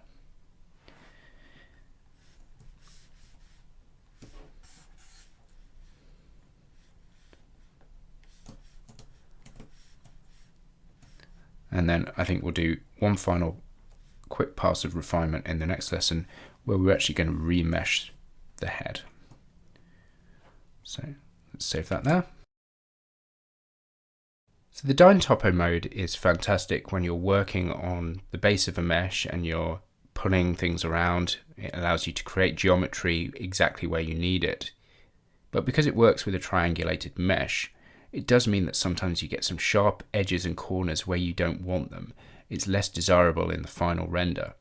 And then I think we'll do one final quick pass of refinement in the next lesson where we're actually going to remesh the head. So let's save that there. So the Dyn Topo mode is fantastic when you're working on the base of a mesh and you're pulling things around. It allows you to create geometry exactly where you need it. But because it works with a triangulated mesh, it does mean that sometimes you get some sharp edges and corners where you don't want them. It's less desirable in the final render.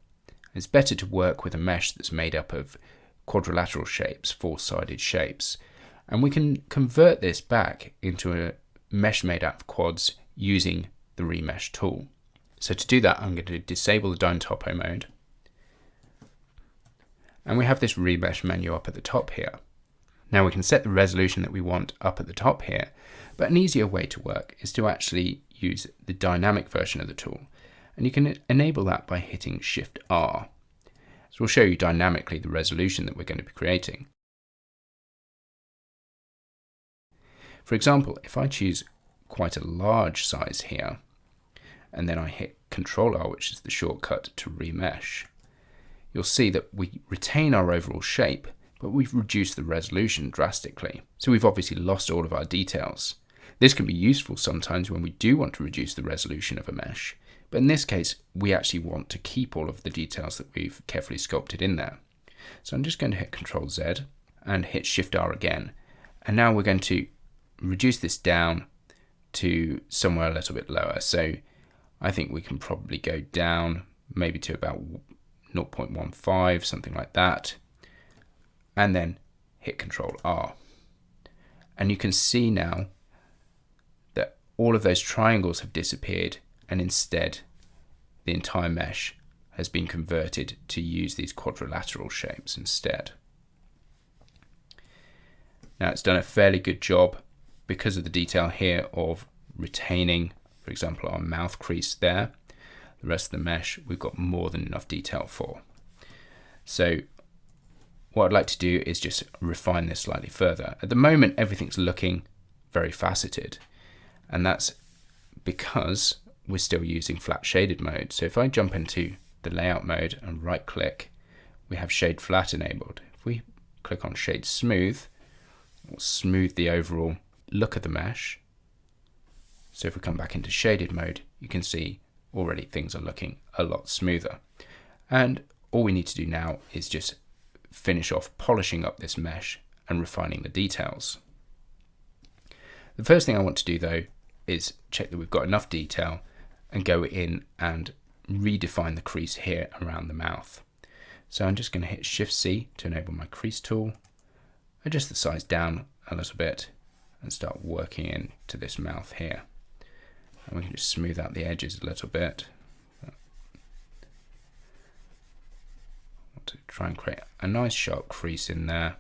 It's better to work with a mesh that's made up of quadrilateral shapes, four-sided shapes. And we can convert this back into a mesh made out of quads using the remesh tool. So to do that, I'm going to disable the Dyn Topo mode. And we have this remesh menu up at the top here. Now we can set the resolution that we want up at the top here, but an easier way to work is to actually use the dynamic version of the tool. And you can enable that by hitting Shift R. So we'll show you dynamically the resolution that we're going to be creating. For example, if I choose quite a large size here, and then I hit Ctrl R, which is the shortcut to remesh, you'll see that we retain our overall shape, but we've reduced the resolution drastically. So we've obviously lost all of our details. This can be useful sometimes when we do want to reduce the resolution of a mesh, but in this case, we actually want to keep all of the details that we've carefully sculpted in there. So I'm just going to hit Ctrl Z and hit Shift R again. And now we're going to reduce this down to somewhere a little bit lower. So I think we can probably go down maybe to about 0.15, something like that, and then hit Ctrl R. And you can see now that all of those triangles have disappeared, and instead the entire mesh has been converted to use these quadrilateral shapes instead. Now it's done a fairly good job because of the detail here of retaining, for example, our mouth crease there. The rest of the mesh we've got more than enough detail for. So what I'd like to do is just refine this slightly further. At the moment, everything's looking very faceted, and that's because we're still using flat shaded mode. So if I jump into the layout mode and right click, we have shade flat enabled. If we click on shade smooth, we'll smooth the overall look of the mesh. So if we come back into shaded mode, you can see already things are looking a lot smoother. And all we need to do now is just finish off polishing up this mesh and refining the details. The first thing I want to do though is check that we've got enough detail and go in and redefine the crease here around the mouth. So I'm just going to hit Shift C to enable my crease tool, adjust the size down a little bit and start working into this mouth here. And we can just smooth out the edges a little bit. I want to try and create a nice sharp crease in there.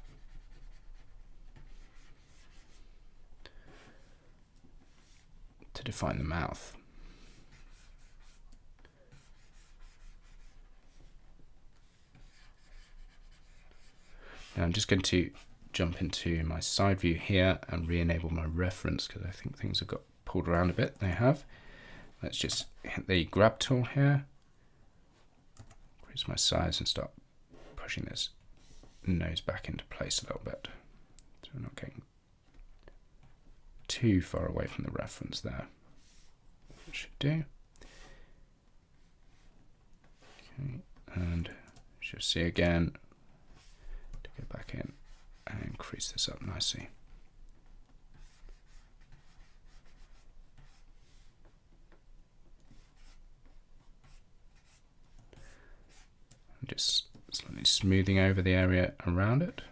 To define the mouth. Now I'm just going to jump into my side view here and re-enable my reference because I think things have got pulled around a bit. They have. Let's just hit the grab tool here, increase my size and start pushing this nose back into place a little bit. So we're not getting too far away from the reference there. That should do. Okay, and you'll see again to go back in and increase this up nicely. And just slightly smoothing over the area around it.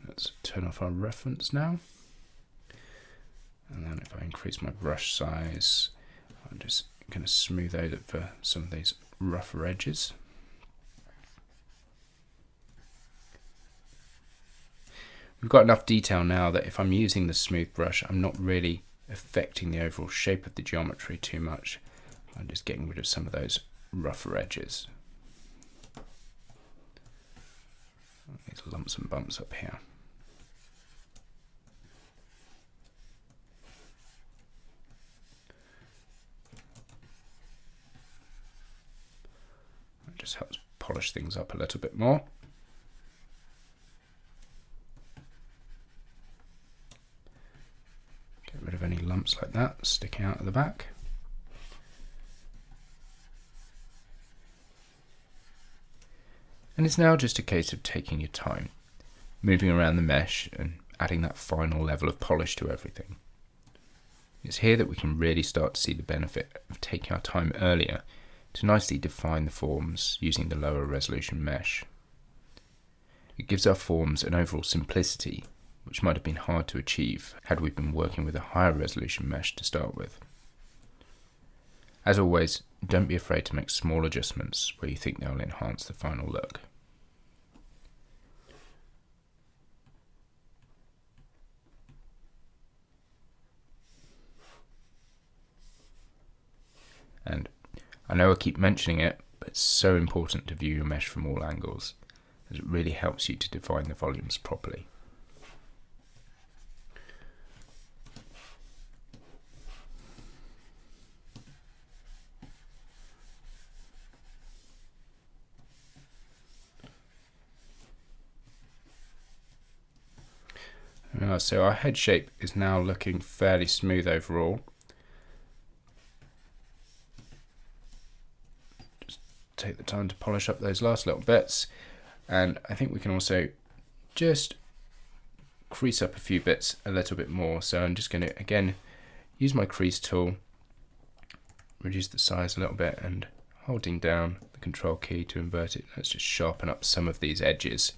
Let's turn off our reference now. And then if I increase my brush size, I'm just going to smooth over some of these rougher edges. We've got enough detail now that if I'm using the smooth brush, I'm not really affecting the overall shape of the geometry too much. I'm just getting rid of some of those rougher edges. These lumps and bumps up here. That just helps polish things up a little bit more. Get rid of any lumps like that sticking out of the back. And it's now just a case of taking your time, moving around the mesh and adding that final level of polish to everything. It's here that we can really start to see the benefit of taking our time earlier to nicely define the forms using the lower resolution mesh. It gives our forms an overall simplicity which might have been hard to achieve had we been working with a higher resolution mesh to start with. As always, don't be afraid to make small adjustments where you think they'll enhance the final look. And I know I keep mentioning it, but it's so important to view your mesh from all angles, as it really helps you to define the volumes properly. So our head shape is now looking fairly smooth overall. Just take the time to polish up those last little bits, and I think we can also just crease up a few bits a little bit more. So I'm just going to again use my crease tool, reduce the size a little bit, and holding down the control key to invert it, let's just sharpen up some of these edges.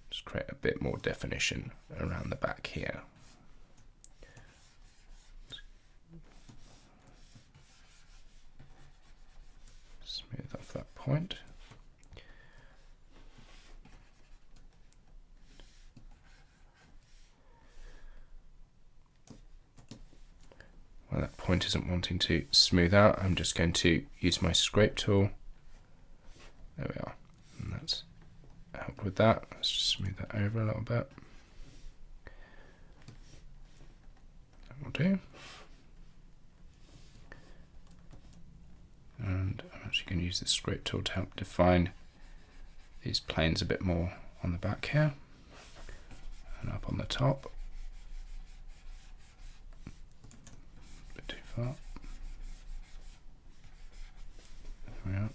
Just create a bit more definition around the back here. Smooth off that point. Well, that point isn't wanting to smooth out, I'm just going to use my scrape tool. There we are. And that's helped with that. Let's just smooth that over a little bit. That will do. And I'm actually going to use the scrape tool to help define these planes a bit more on the back here and up on the top. A bit too far. There we are.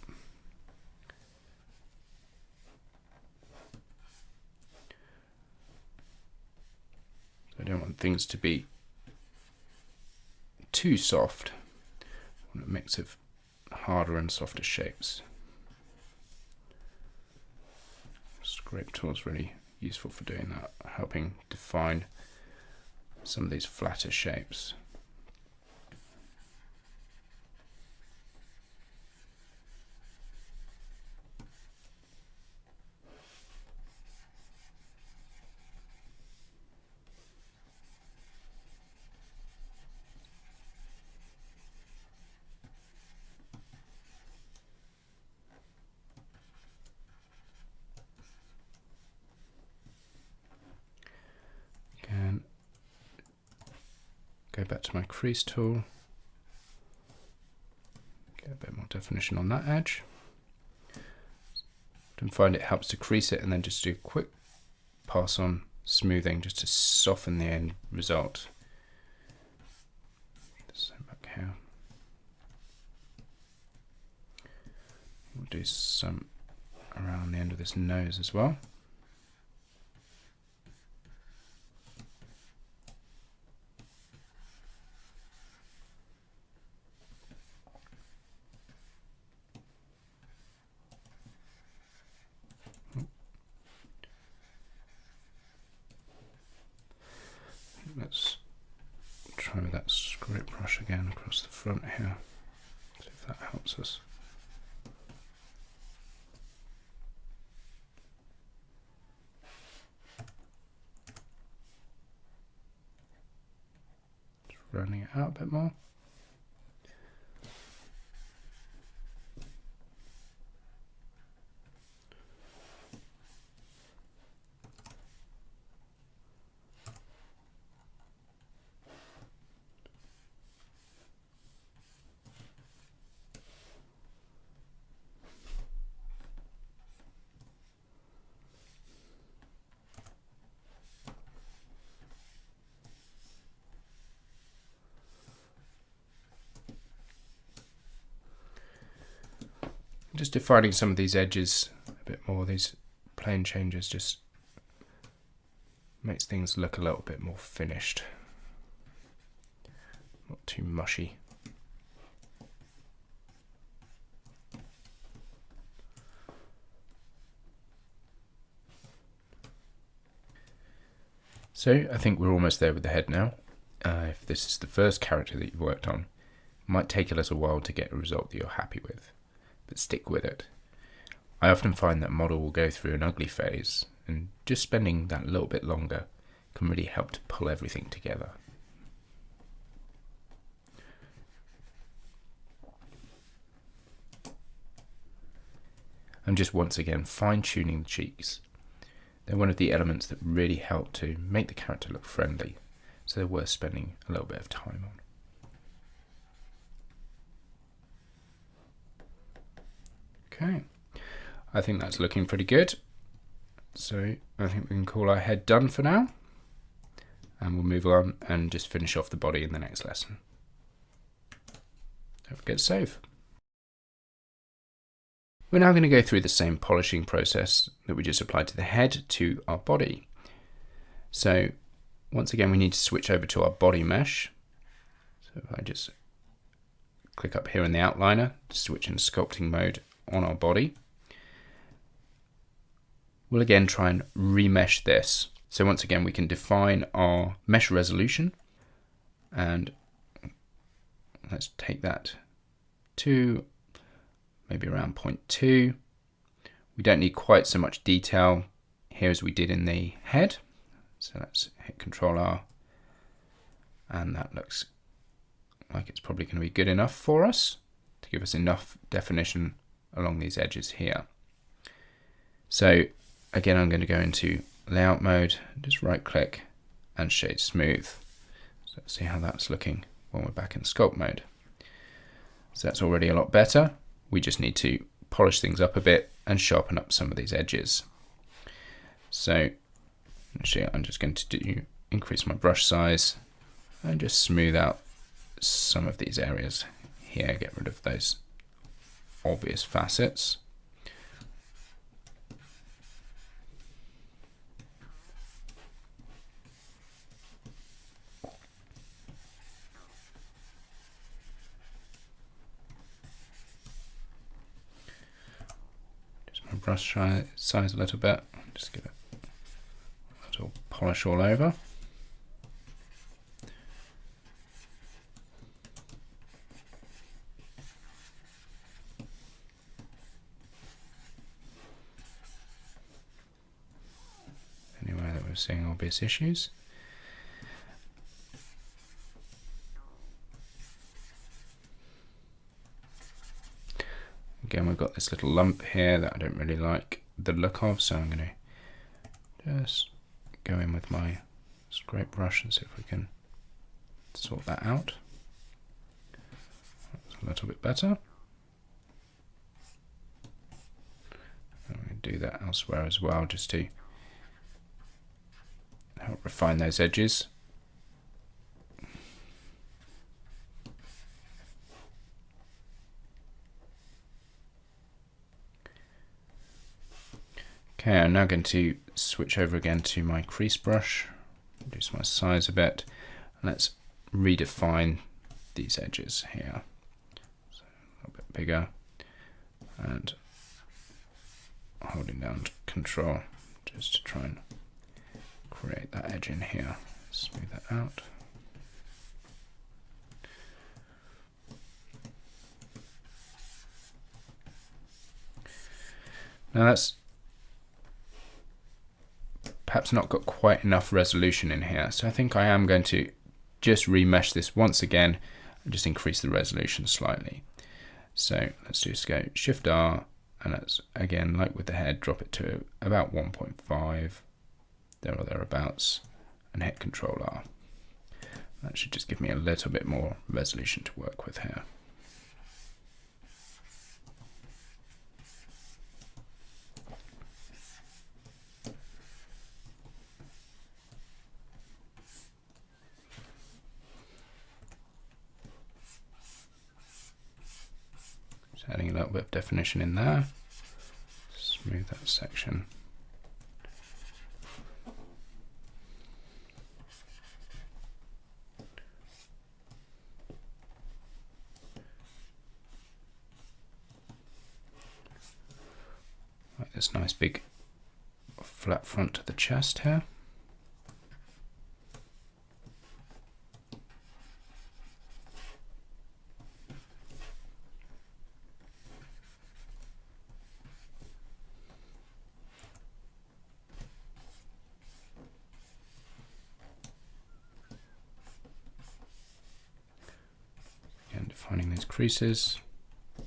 I don't want things to be too soft. I want a mix of harder and softer shapes. Scrape tool is really useful for doing that, helping define some of these flatter shapes. go back to my crease tool, get a bit more definition on that edge. I find it helps to crease it and then just do a quick pass on smoothing just to soften the end result. Same back here. We'll do some around the end of this nose as well. Let's try with that script brush again across the front here, see if that helps us. Just rounding it out a bit more. Just defining some of these edges a bit more, these plane changes just makes things look a little bit more finished, not too mushy. So I think we're almost there with the head now. If this is the first character that you've worked on, it might take a little while to get a result that you're happy with, but stick with it. I often find that a model will go through an ugly phase, and just spending that little bit longer can really help to pull everything together. I'm just once again fine-tuning the cheeks. They're one of the elements that really help to make the character look friendly, so they're worth spending a little bit of time on. Okay, I think that's looking pretty good. So I think we can call our head done for now. And we'll move on and just finish off the body in the next lesson. Don't forget to save. We're now going to go through the same polishing process that we just applied to the head to our body. So once again, we need to switch over to our body mesh. So if I just click up here in the outliner to switch into sculpting mode on our body, we'll again try and remesh this. So once again, we can define our mesh resolution, and let's take that to maybe around 0.2. We don't need quite so much detail here as we did in the head. So let's hit Ctrl R, and that looks like it's probably going to be good enough for us to give us enough definition along these edges here. So again, I'm going to go into layout mode, just right click and shade smooth. So let's see how that's looking when we're back in sculpt mode. So that's already a lot better. We just need to polish things up a bit and sharpen up some of these edges. So actually I'm just going to increase my brush size and just smooth out some of these areas here, get rid of those obvious facets. Just my brush size a little bit, just give it a little polish all over. Seeing obvious issues. Again, we've got this little lump here that I don't really like the look of, so I'm going to just go in with my scrape brush and see if we can sort that out. That's a little bit better. And we do that elsewhere as well, just to help refine those edges. Okay, I'm now going to switch over again to my crease brush, reduce my size a bit, and let's redefine these edges here. So a little bit bigger, and holding down Control just to try and create that edge in here. Smooth that out. Now that's perhaps not got quite enough resolution in here, so I think I am going to just remesh this once again and just increase the resolution slightly. So let's just go Shift R, and let's, again, like with the head, drop it to about 1.5 there or thereabouts, and hit Control R. That should just give me a little bit more resolution to work with here. Adding a little bit of definition in there, smooth that section. Like this nice big flat front to the chest here. Defining these creases. A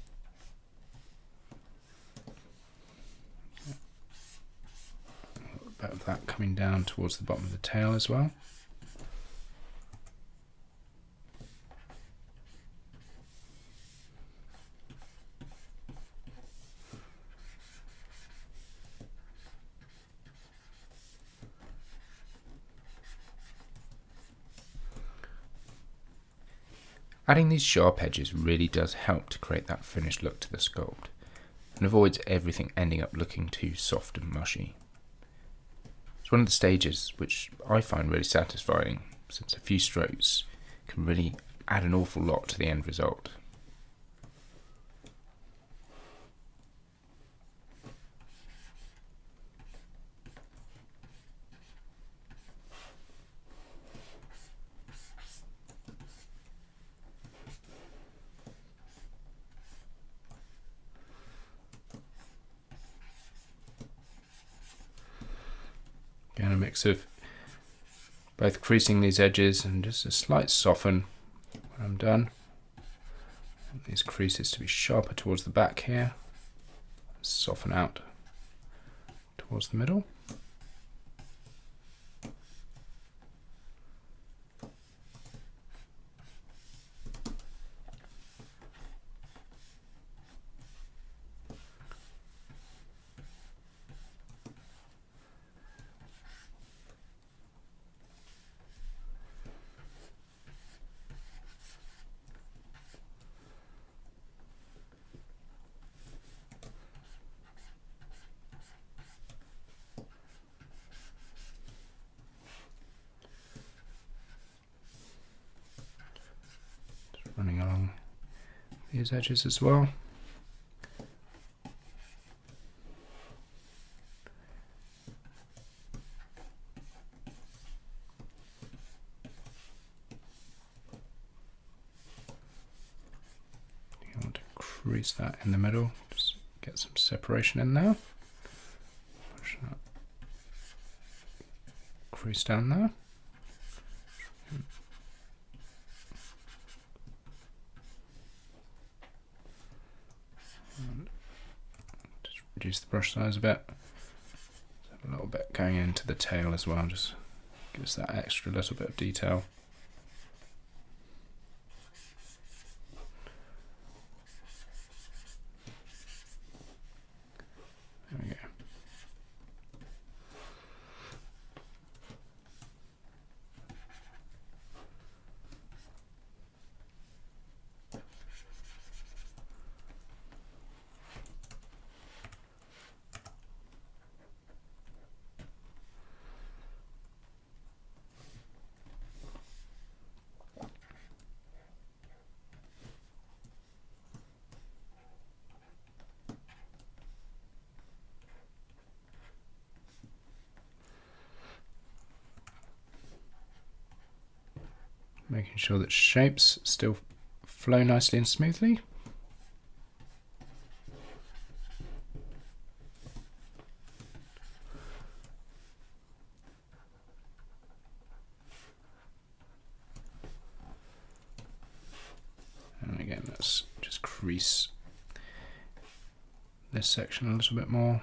little bit of that coming down towards the bottom of the tail as well. Adding these sharp edges really does help to create that finished look to the sculpt, and avoids everything ending up looking too soft and mushy. It's one of the stages which I find really satisfying, since a few strokes can really add an awful lot to the end result. Again, a mix of both creasing these edges and just a slight soften when I'm done. And these creases to be sharper towards the back here, soften out towards the middle. Running along these edges as well. You want to crease that in the middle, just get some separation in there. Push that crease down there. Reduce the brush size a bit. Have a little bit going into the tail as well, just gives that extra little bit of detail. making sure that shapes still flow nicely and smoothly. And again, let's just crease this section a little bit more.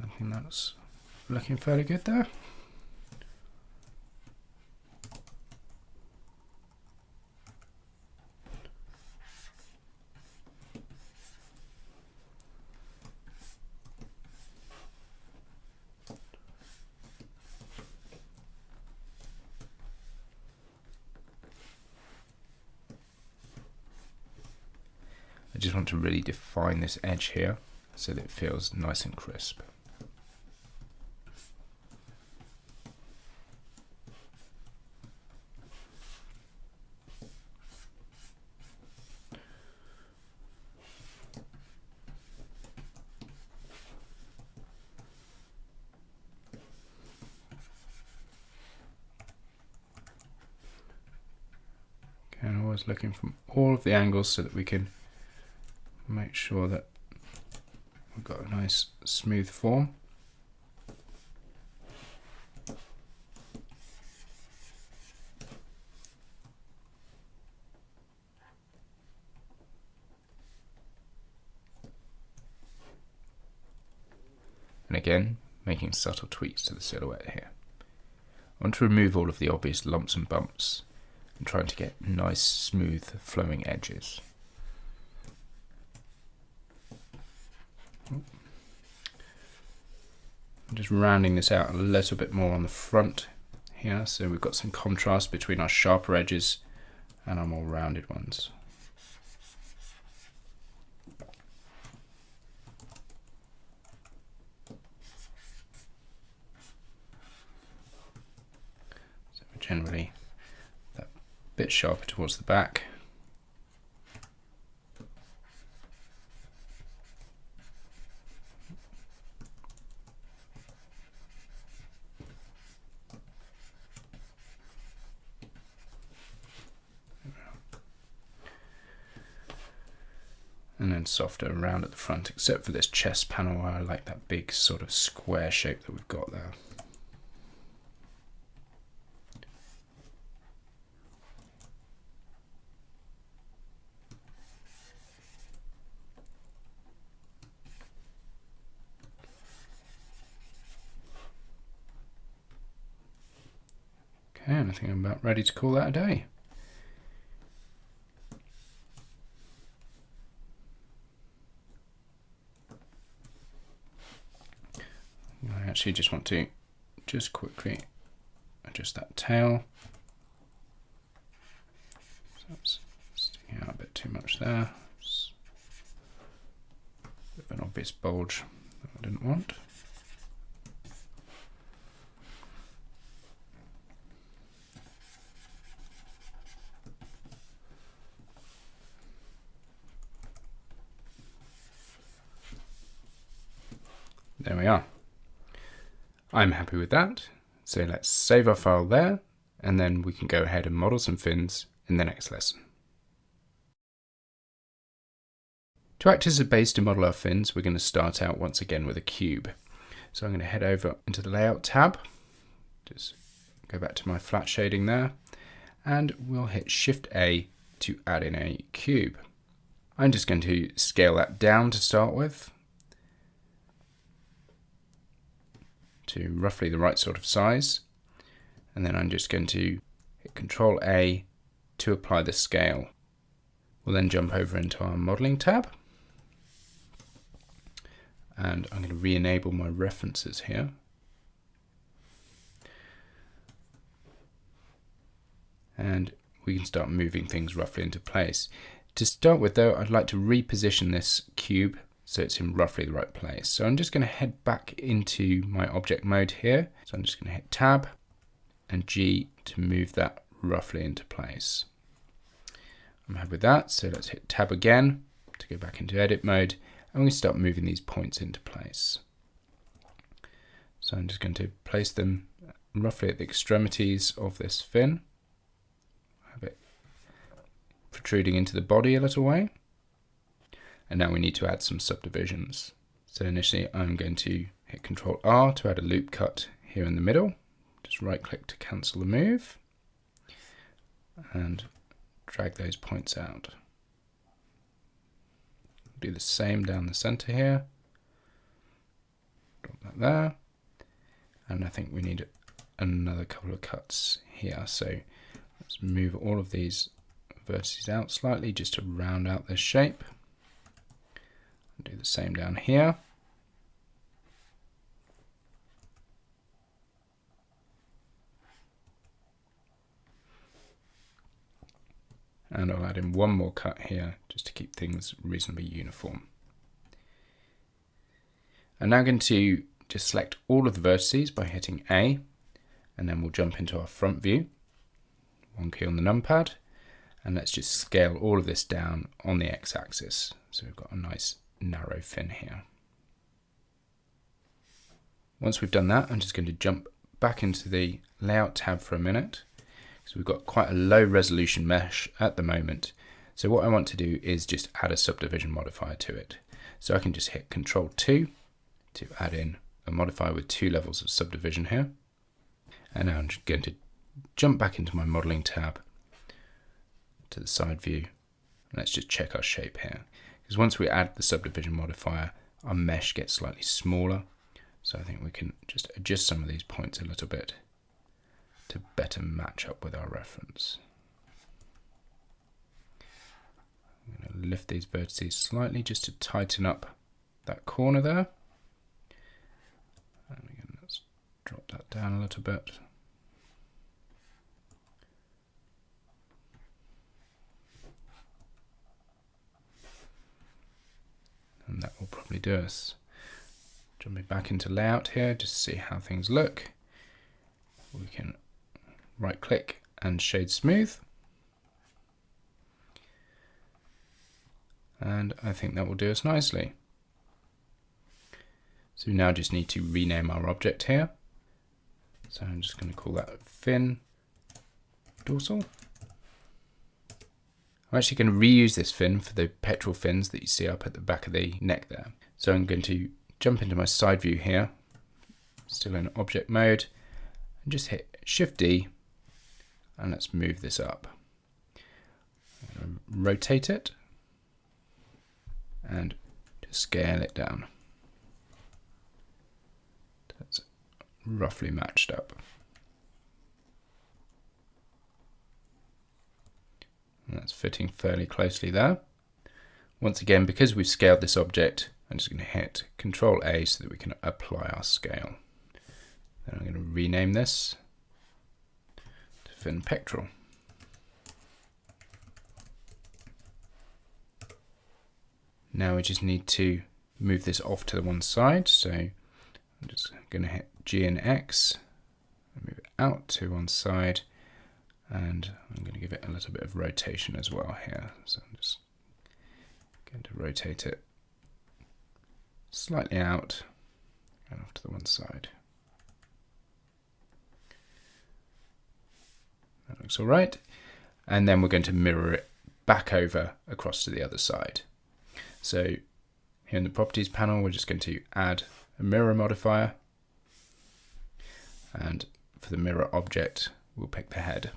I think that's looking fairly good there. I just want to really define this edge here so that it feels nice and crisp. And always looking from all of the angles so that we can make sure that we've got a nice smooth form. And again, making subtle tweaks to the silhouette here. I want to remove all of the obvious lumps and bumps and trying to get nice, smooth, flowing edges. I'm just rounding this out a little bit more on the front here, so we've got some contrast between our sharper edges and our more rounded ones. So generally that bit sharper towards the back. And then softer around at the front, except for this chest panel where I like that big sort of square shape that we've got there. Okay, and I think I'm about ready to call that a day. I actually just want to quickly adjust that tail. So that's sticking out a bit too much there. It's a bit of an obvious bulge that I didn't want. There we are. I'm happy with that. So let's save our file there, and then we can go ahead and model some fins in the next lesson. To act as a base to model our fins, we're going to start out once again with a cube. So I'm going to head over into the Layout tab, just go back to my flat shading there, and we'll hit Shift A to add in a cube. I'm just going to scale that down to start with, to roughly the right sort of size, and then I'm just going to hit Control A to apply the scale. We'll then jump over into our modeling tab, and I'm going to re-enable my references here. And we can start moving things roughly into place. To start with though, I'd like to reposition this cube so it's in roughly the right place. So I'm just going to head back into my object mode here. So I'm just going to hit Tab and G to move that roughly into place. I'm happy with that, so let's hit Tab again to go back into edit mode, and we start moving these points into place. So I'm just going to place them roughly at the extremities of this fin. Have it protruding into the body a little way. And now we need to add some subdivisions. So initially I'm going to hit Ctrl R to add a loop cut here in the middle. Just right click to cancel the move and drag those points out. Do the same down the center here. Drop that there. And I think we need another couple of cuts here. So let's move all of these vertices out slightly just to round out this shape. Do the same down here. And I'll add in one more cut here just to keep things reasonably uniform. I'm now going to just select all of the vertices by hitting A, and then we'll jump into our front view. One key on the numpad, and let's just scale all of this down on the x-axis. So we've got a nice narrow fin here. Once we've done that, I'm just going to jump back into the layout tab for a minute, because we've got quite a low resolution mesh at the moment. So what I want to do is just add a subdivision modifier to it. So I can just hit Ctrl 2 to add in a modifier with 2 levels of subdivision here. And now I'm just going to jump back into my modeling tab to the side view. Let's just check our shape here. Because once we add the subdivision modifier, our mesh gets slightly smaller. So I think we can just adjust some of these points a little bit to better match up with our reference. I'm going to lift these vertices slightly just to tighten up that corner there. And again, let's drop that down a little bit. And that will probably do us. Jumping back into layout here just to see how things look. We can right click and shade smooth. And I think that will do us nicely. So we now just need to rename our object here. So I'm just going to call that fin dorsal. I'm actually going to reuse this fin for the pectoral fins that you see up at the back of the neck there. So I'm going to jump into my side view here, still in object mode, and just hit Shift D, and let's move this up. I'm going to rotate it and just scale it down. That's roughly matched up. And that's fitting fairly closely there. Once again, because we've scaled this object, I'm just going to hit Ctrl A so that we can apply our scale. Then I'm going to rename this to fin pectoral. Now we just need to move this off to the one side. So I'm just going to hit G and X, and move it out to one side. And I'm going to give it a little bit of rotation as well here. So I'm just going to rotate it slightly out and off to the one side. That looks all right. And then we're going to mirror it back over across to the other side. So here in the properties panel, we're just going to add a mirror modifier. And for the mirror object, we'll pick the head.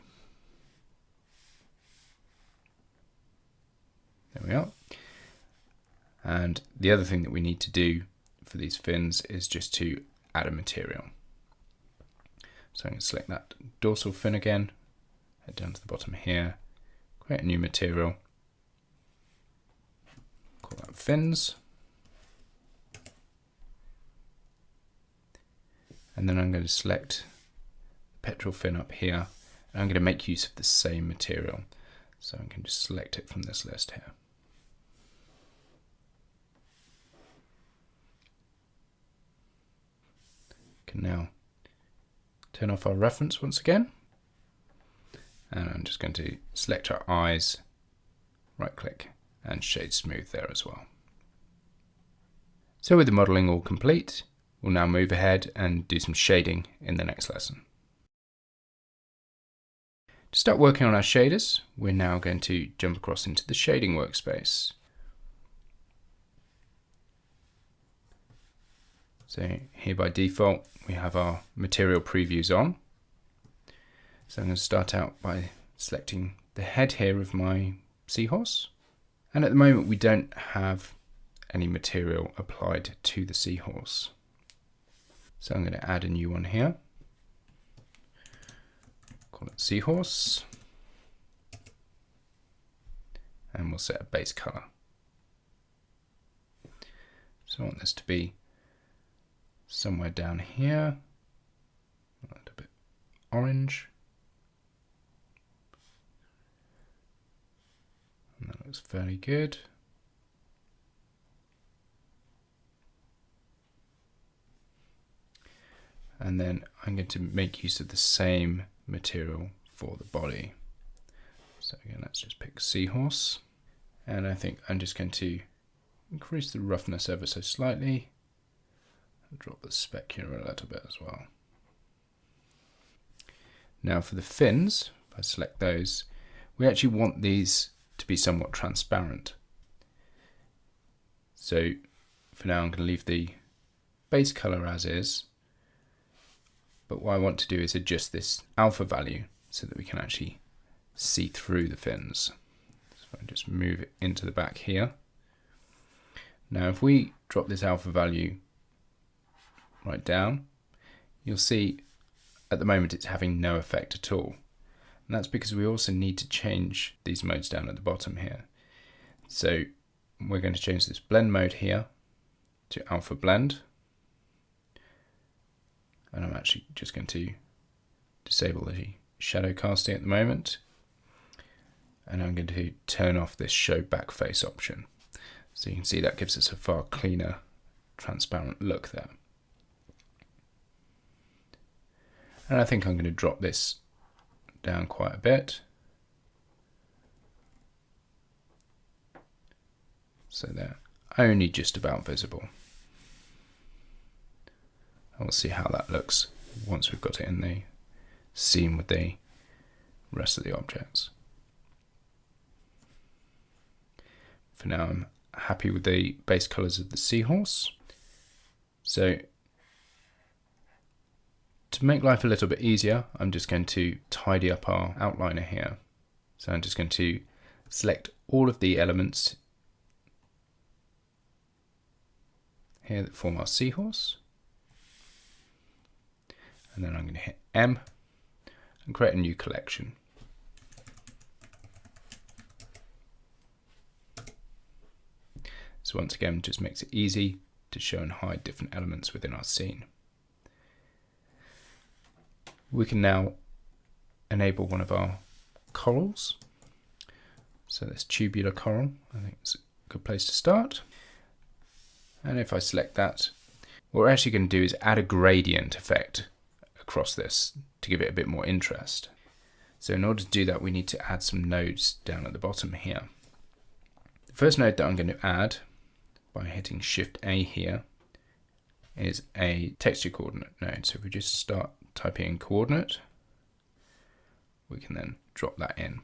There we are. And the other thing that we need to do for these fins is just to add a material. So I'm going to select that dorsal fin again, head down to the bottom here, create a new material, call that fins. And then I'm going to select the pectoral fin up here, and I'm going to make use of the same material. So I can just select it from this list here. can now turn off our reference once again. And I'm just going to select our eyes, right click and shade smooth there as well. So with the modelling all complete, we'll now move ahead and do some shading in the next lesson. To start working on our shaders, we're now going to jump across into the shading workspace. So here by default, we have our material previews on. So I'm going to start out by selecting the head here of my seahorse. And at the moment we don't have any material applied to the seahorse. So I'm going to add a new one here. Call it seahorse. And we'll set a base color. So I want this to be somewhere down here, a little bit orange. And that looks fairly good. And then I'm going to make use of the same material for the body. So again, let's just pick seahorse. And I think I'm just going to increase the roughness ever so slightly. And drop the specular a little bit as well. Now for the fins, if I select those, we actually want these to be somewhat transparent. So for now I'm going to leave the base color as is. But what I want to do is adjust this alpha value so that we can actually see through the fins. So I just move it into the back here. Now if we drop this alpha value right down, you'll see at the moment it's having no effect at all. And that's because we also need to change these modes down at the bottom here. So we're going to change this blend mode here to alpha blend. And I'm actually just going to disable the shadow casting at the moment. And I'm going to turn off this show back face option. So you can see that gives us a far cleaner, transparent look there. And I think I'm going to drop this down quite a bit. So they're only just about visible. And we'll see how that looks once we've got it in the scene with the rest of the objects. For now I'm happy with the base colours of the seahorse. So to make life a little bit easier, I'm just going to tidy up our outliner here. So I'm just going to select all of the elements here that form our seahorse. And then I'm going to hit M and create a new collection. So once again, just makes it easy to show and hide different elements within our scene. We can now enable one of our corals. So this tubular coral, I think it's a good place to start. And if I select that, what we're actually going to do is add a gradient effect across this to give it a bit more interest. So in order to do that, we need to add some nodes down at the bottom here. The first node that I'm going to add by hitting Shift A here is a texture coordinate node. So if we just start typing in coordinate, we can then drop that in.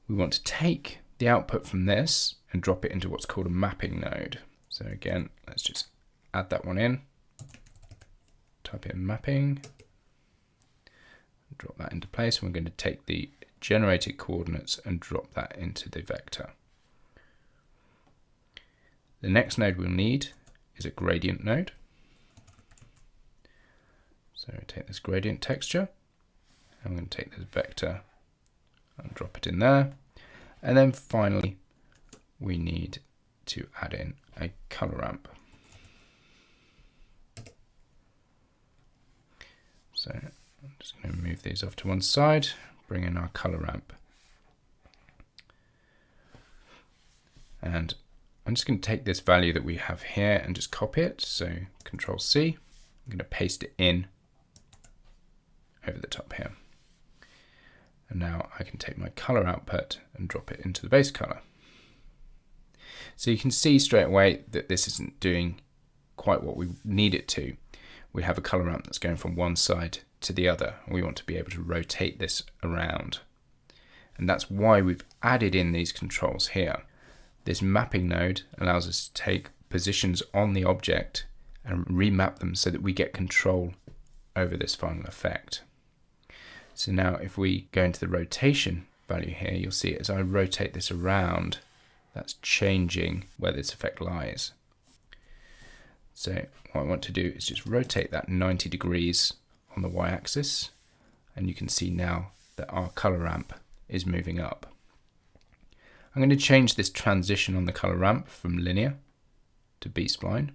We want to take the output from this and drop it into what's called a mapping node. So again, let's just add that one in. Type in mapping, drop that into place, and we're going to take the generated coordinates and drop that into the vector. The next node we'll need is a gradient node. So we take this gradient texture, and I'm going to take this vector and drop it in there. And then finally, we need to add in a color ramp. So I'm just going to move these off to one side, bring in our color ramp. And I'm just going to take this value that we have here and just copy it. So Control C, I'm going to paste it in over the top here. And now I can take my color output and drop it into the base color. So you can see straight away that this isn't doing quite what we need it to. We have a color ramp that's going from one side to the other, and we want to be able to rotate this around. And that's why we've added in these controls here. This mapping node allows us to take positions on the object and remap them so that we get control over this final effect. So now if we go into the rotation value here, you'll see as I rotate this around, that's changing where this effect lies. So what I want to do is just rotate that 90 degrees on the y-axis, and you can see now that our color ramp is moving up. I'm going to change this transition on the color ramp from linear to B-spline,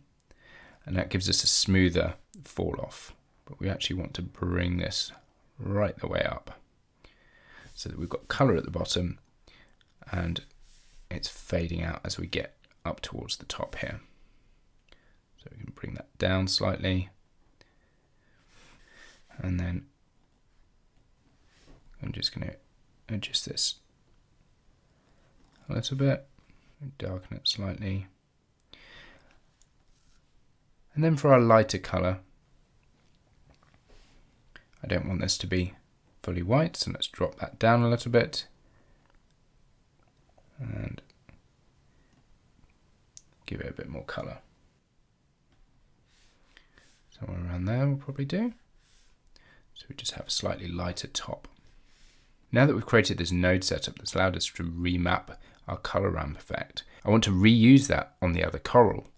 and that gives us a smoother fall off. But we actually want to bring this right the way up so that we've got color at the bottom and it's fading out as we get up towards the top here. So we can bring that down slightly, and then I'm just going to adjust this a little bit, darken it slightly. And then for our lighter color, I don't want this to be fully white, so let's drop that down a little bit and give it a bit more color. Somewhere around there will probably do. So we just have a slightly lighter top. Now that we've created this node setup that's allowed us to remap our color ramp effect, I want to reuse that on the other coral.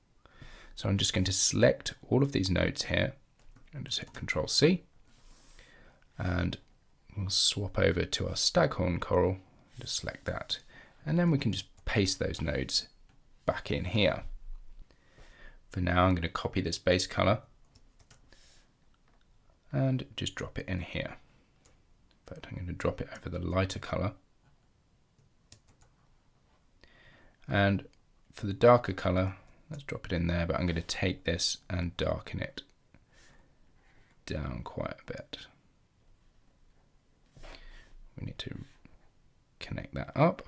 So I'm just going to select all of these nodes here and just hit Control C, and we'll swap over to our staghorn coral, just select that, and then we can just paste those nodes back in here. For now, I'm going to copy this base color and just drop it in here. But I'm going to drop it over the lighter color. And for the darker color, let's drop it in there, but I'm going to take this and darken it down quite a bit. We need to connect that up.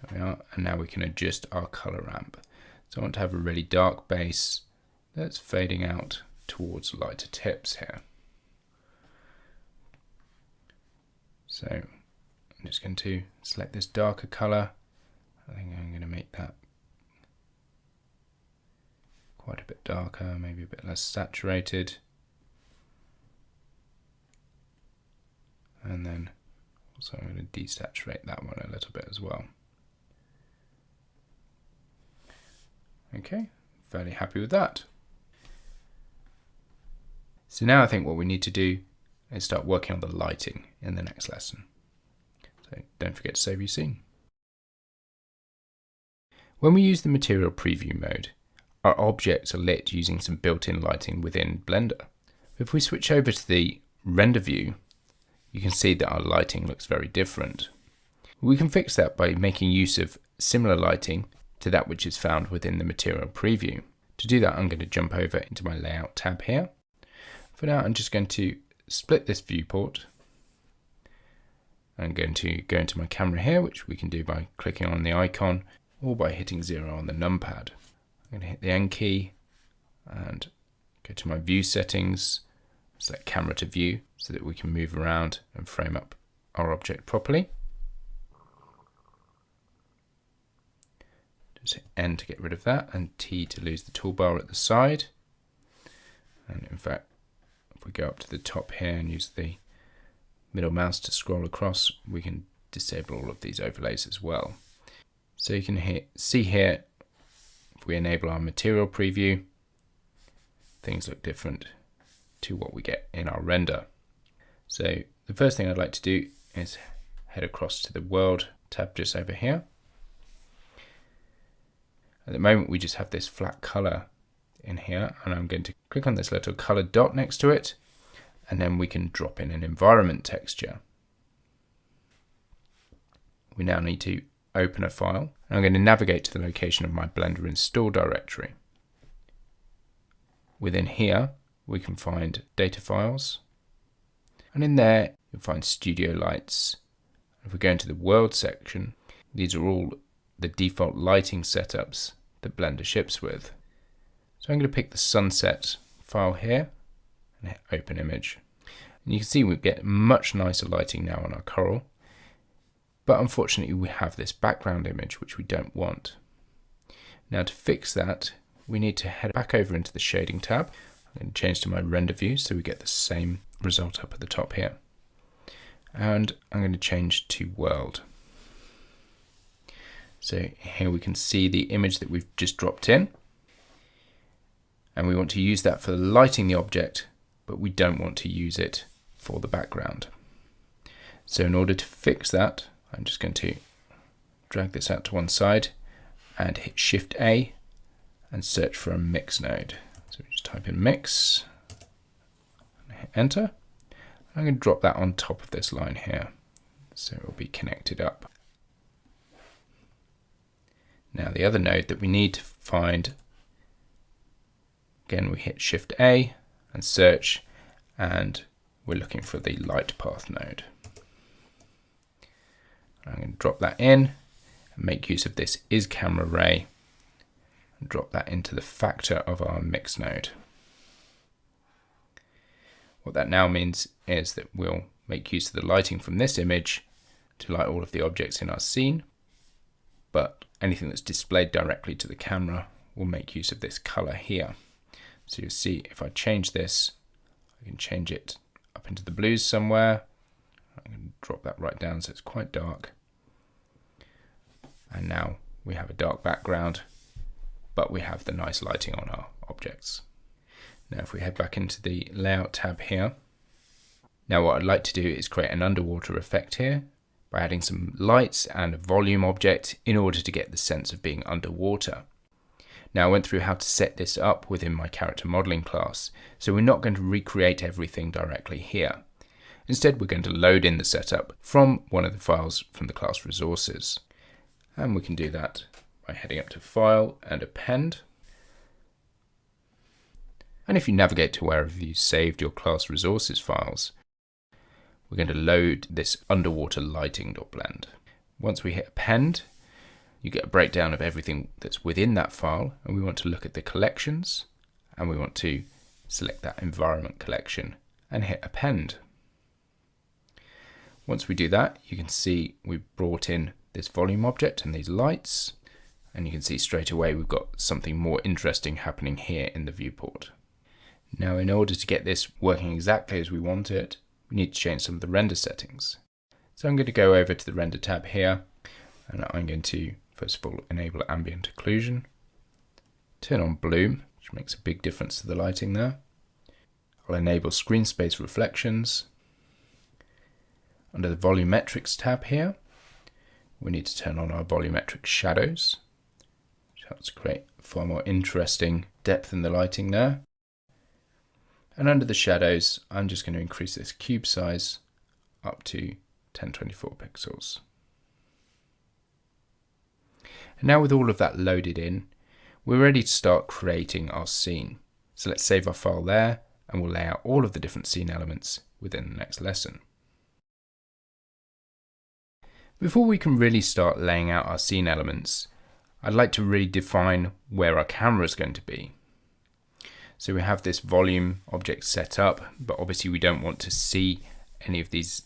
There we are, and now we can adjust our color ramp. So I want to have a really dark base that's fading out towards lighter tips here. So I'm just going to select this darker color. I think I'm going to make that quite a bit darker, maybe a bit less saturated. And then also I'm going to desaturate that one a little bit as well. Okay, fairly happy with that. So now I think what we need to do is start working on the lighting in the next lesson. So don't forget to save your scene. When we use the material preview mode, our objects are lit using some built-in lighting within Blender. If we switch over to the render view, you can see that our lighting looks very different. We can fix that by making use of similar lighting to that which is found within the material preview. To do that, I'm going to jump over into my layout tab here. For now, I'm just going to split this viewport. I'm going to go into my camera here, which we can do by clicking on the icon or by hitting 0 on the numpad. I'm going to hit the N key and go to my view settings, select camera to view so that we can move around and frame up our object properly. Just hit N to get rid of that and T to lose the toolbar at the side. And in fact, if we go up to the top here and use the middle mouse to scroll across, we can disable all of these overlays as well. So you can see here, if we enable our material preview, things look different to what we get in our render. So the first thing I'd like to do is head across to the world tab just over here. At the moment we just have this flat color in here, and I'm going to click on this little color dot next to it, and then we can drop in an environment texture. We now need to open a file, and I'm going to navigate to the location of my Blender install directory. Within here, we can find data files. And in there, you'll find studio lights. If we go into the world section, these are all the default lighting setups that Blender ships with. So I'm going to pick the sunset file here and hit open image. And you can see we get much nicer lighting now on our coral. But unfortunately, we have this background image, which we don't want. Now to fix that, we need to head back over into the shading tab. I'm going to change to my render view so we get the same result up at the top here. And I'm going to change to world. So here we can see the image that we've just dropped in. And we want to use that for lighting the object, but we don't want to use it for the background. So in order to fix that, I'm just going to drag this out to one side and hit Shift A and search for a mix node. So we just type in mix and hit enter. I'm going to drop that on top of this line here, so it will be connected up. Now the other node that we need to find, again we hit Shift A and search, and we're looking for the light path node. I'm going to drop that in and make use of this is camera ray and drop that into the factor of our mix node. What that now means is that we'll make use of the lighting from this image to light all of the objects in our scene, but anything that's displayed directly to the camera will make use of this color here. So you'll see if I change this, I can change it up into the blues somewhere. I'm going to drop that right down so it's quite dark. And now we have a dark background, but we have the nice lighting on our objects. Now if we head back into the layout tab here, now what I'd like to do is create an underwater effect here by adding some lights and a volume object in order to get the sense of being underwater. Now I went through how to set this up within my character modeling class, so we're not going to recreate everything directly here. Instead, we're going to load in the setup from one of the files from the class resources. And we can do that by heading up to File and Append. And if you navigate to wherever you saved your class resources files, we're going to load this underwater lighting.blend. Once we hit Append, you get a breakdown of everything that's within that file, and we want to look at the collections, and we want to select that environment collection and hit Append. Once we do that, you can see we've brought in this volume object and these lights, and you can see straight away we've got something more interesting happening here in the viewport. Now in order to get this working exactly as we want it, we need to change some of the render settings. So I'm going to go over to the render tab here, and I'm going to first of all enable ambient occlusion, turn on bloom, which makes a big difference to the lighting there. I'll enable screen space reflections. Under the volumetrics tab here, we need to turn on our volumetric shadows, which helps create far more interesting depth in the lighting there. And under the shadows, I'm just going to increase this cube size up to 1024 pixels. And now with all of that loaded in, we're ready to start creating our scene. So let's save our file there, and we'll lay out all of the different scene elements within the next lesson. Before we can really start laying out our scene elements, I'd like to really define where our camera is going to be. So we have this volume object set up, but obviously we don't want to see any of these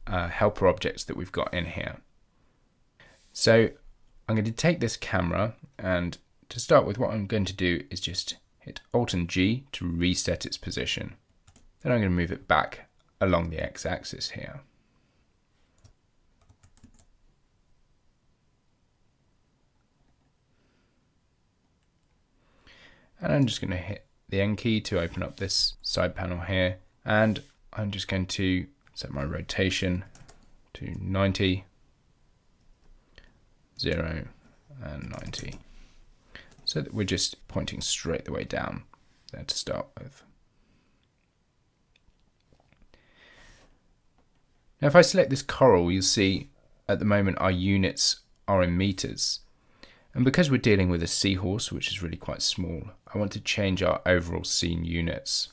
helper objects that we've got in here. So I'm going to take this camera, and to start with, what I'm going to do is just hit Alt and G to reset its position. Then I'm going to move it back along the x-axis here. And I'm just going to hit the N key to open up this side panel here, and I'm just going to set my rotation to 90, 0 and 90, so that we're just pointing straight the way down there to start with. Now if I select this coral, you'll see at the moment our units are in meters. And because we're dealing with a seahorse, which is really quite small, I want to change our overall scene units.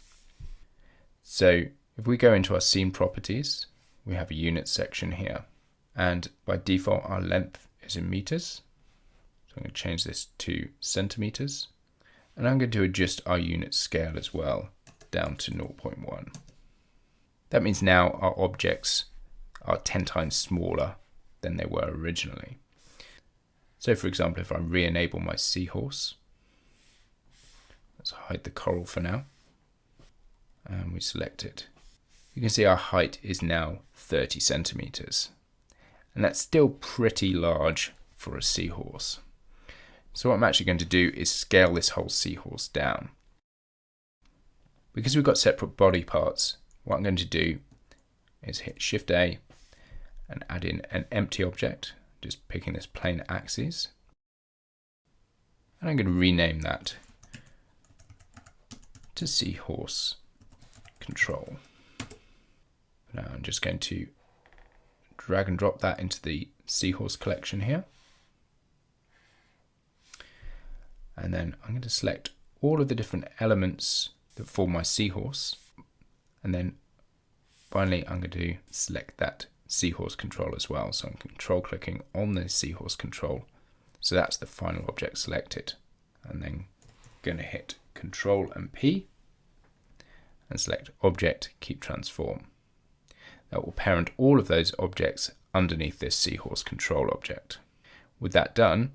So if we go into our scene properties, we have a unit section here. And by default, our length is in meters. So I'm going to change this to centimeters. And I'm going to adjust our unit scale as well, down to 0.1. That means now our objects are 10 times smaller than they were originally. So for example, if I re-enable my seahorse, let's hide the coral for now, and we select it, you can see our height is now 30 centimeters. And that's still pretty large for a seahorse. So what I'm actually going to do is scale this whole seahorse down. Because we've got separate body parts, what I'm going to do is hit Shift A and add in an empty object, just picking this plane axis. And I'm going to rename that to Seahorse Control. Now I'm just going to drag and drop that into the seahorse collection here. And then I'm going to select all of the different elements that form my seahorse. And then finally, I'm going to select that seahorse control as well. So I'm control clicking on the seahorse control. So that's the final object selected. And then going to hit Control and P and select Object, Keep Transform. That will parent all of those objects underneath this seahorse control object. With that done,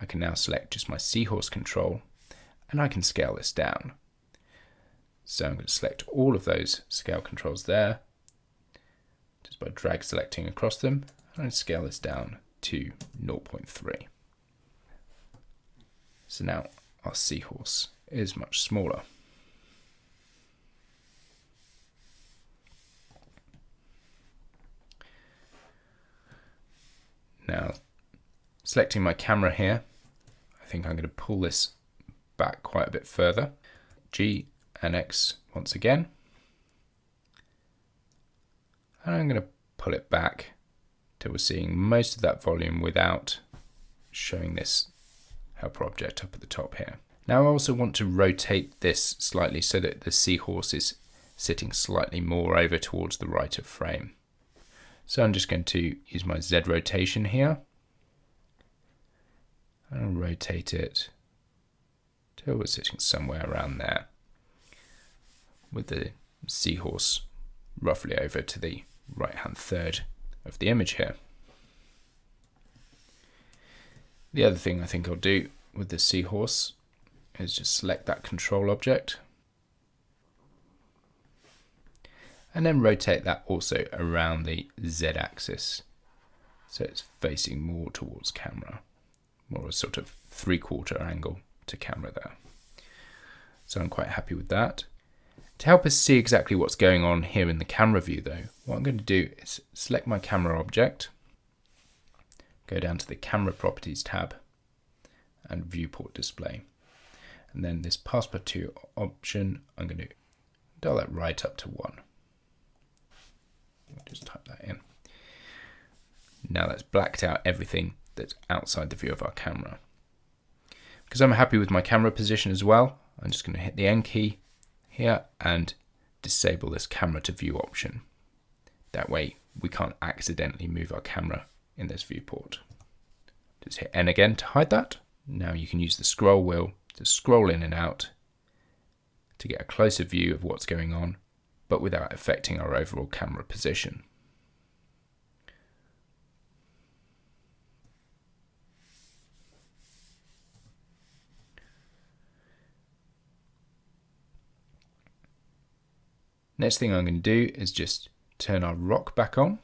I can now select just my seahorse control and I can scale this down. So I'm going to select all of those scale controls there, just by drag selecting across them, and scale this down to 0.3. So now our seahorse is much smaller. Now, selecting my camera here, I think I'm going to pull this back quite a bit further. G and X once again. And I'm going to pull it back till we're seeing most of that volume without showing this helper object up at the top here. Now I also want to rotate this slightly so that the seahorse is sitting slightly more over towards the right of frame. So I'm just going to use my Z rotation here and rotate it till we're sitting somewhere around there, with the seahorse roughly over to the right hand third of the image here. The other thing I think I'll do with the seahorse is just select that control object and then rotate that also around the Z axis, so it's facing more towards camera, more a sort of 3/4 angle to camera there. So I'm quite happy with that. To help us see exactly what's going on here in the camera view though, what I'm going to do is select my camera object, go down to the camera properties tab and viewport display. And then this passport to option, I'm going to dial that right up to 1. I'll just type that in. Now that's blacked out everything that's outside the view of our camera. Because I'm happy with my camera position as well, I'm just going to hit the N key here and disable this camera to view option. That way we can't accidentally move our camera in this viewport. Just hit N again to hide that. Now you can use the scroll wheel to scroll in and out to get a closer view of what's going on, but without affecting our overall camera position. Next thing I'm going to do is just turn our rock back on.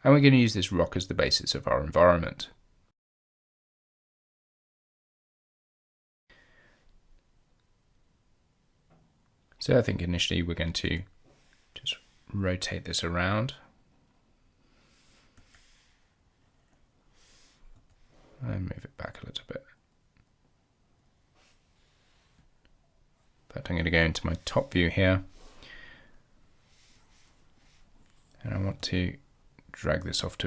And we're going to use this rock as the basis of our environment. So I think initially we're going to just rotate this around. And move it back a little bit. But I'm going to go into my top view here. And I want to drag this off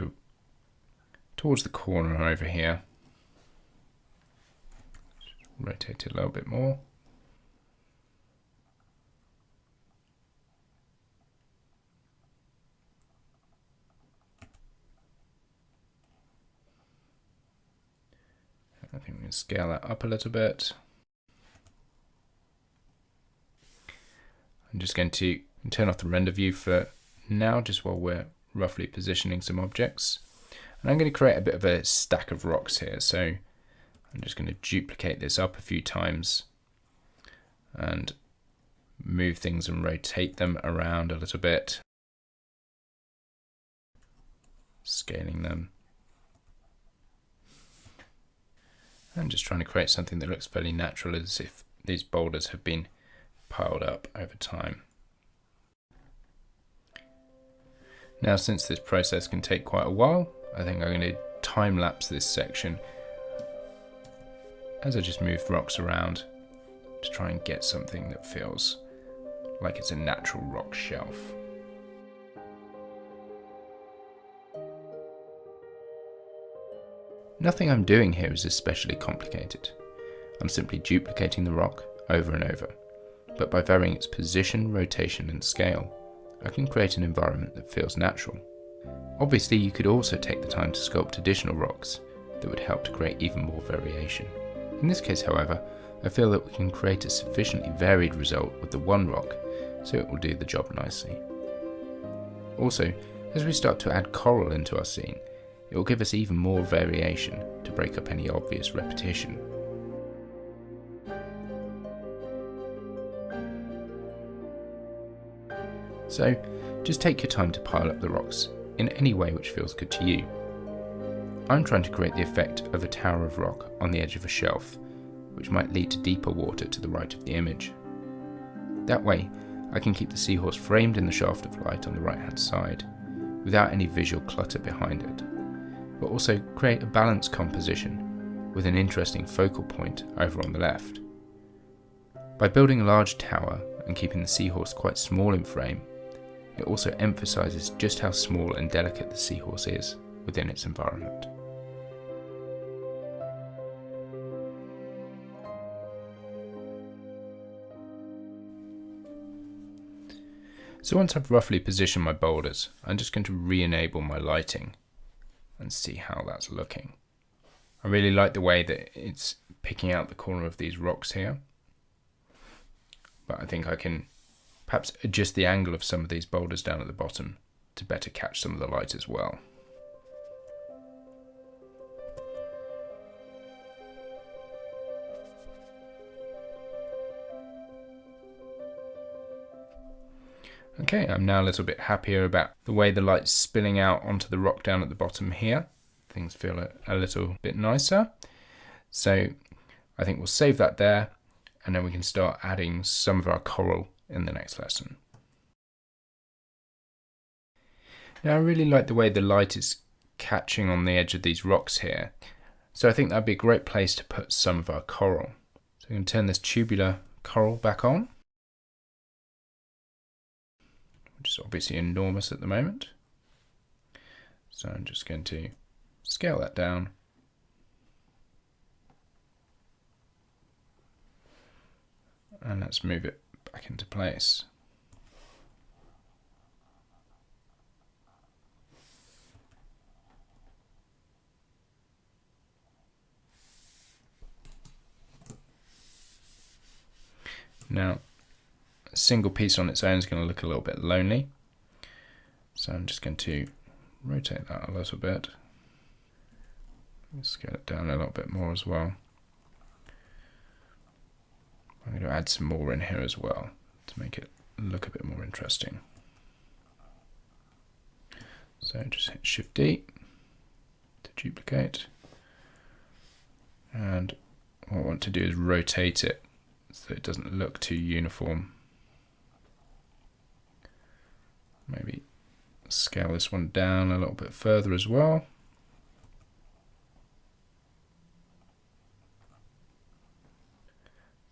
towards the corner over here. rotate it a little bit more. I think we can scale that up a little bit. I'm just going to turn off the render view for now, just while we're roughly positioning some objects. And I'm going to create a bit of a stack of rocks here. So I'm just going to duplicate this up a few times and move things and rotate them around a little bit. Scaling them. I'm just trying to create something that looks fairly natural, as if these boulders have been piled up over time. Now, since this process can take quite a while, I think I'm going to time lapse this section as I just move rocks around to try and get something that feels like it's a natural rock shelf. Nothing I'm doing here is especially complicated. I'm simply duplicating the rock over and over, but by varying its position, rotation and scale, I can create an environment that feels natural. Obviously, you could also take the time to sculpt additional rocks that would help to create even more variation. In this case, however, I feel that we can create a sufficiently varied result with the one rock, so it will do the job nicely. Also, as we start to add coral into our scene, it will give us even more variation to break up any obvious repetition. So, just take your time to pile up the rocks in any way which feels good to you. I'm trying to create the effect of a tower of rock on the edge of a shelf, which might lead to deeper water to the right of the image. That way, I can keep the seahorse framed in the shaft of light on the right hand side, without any visual clutter behind it, but also create a balanced composition with an interesting focal point over on the left. By building a large tower and keeping the seahorse quite small in frame, it also emphasises just how small and delicate the seahorse is within its environment. So once I've roughly positioned my boulders, I'm just going to re-enable my lighting and see how that's looking. I really like the way that it's picking out the corner of these rocks here, but I think I can perhaps adjust the angle of some of these boulders down at the bottom to better catch some of the light as well. Okay, I'm now a little bit happier about the way the light's spilling out onto the rock down at the bottom here. Things feel a little bit nicer. So I think we'll save that there, and then we can start adding some of our coral in the next lesson. Now I really like the way the light is catching on the edge of these rocks here. So I think that'd be a great place to put some of our coral. So we can turn this tubular coral back on, which is obviously enormous at the moment. So I'm just going to scale that down. And let's move it back into place. Now, a single piece on its own is going to look a little bit lonely. So I'm just going to rotate that a little bit. Scale it down a little bit more as well. I'm going to add some more in here as well to make it look a bit more interesting. So just hit Shift D to duplicate. And what I want to do is rotate it so it doesn't look too uniform. Maybe scale this one down a little bit further as well.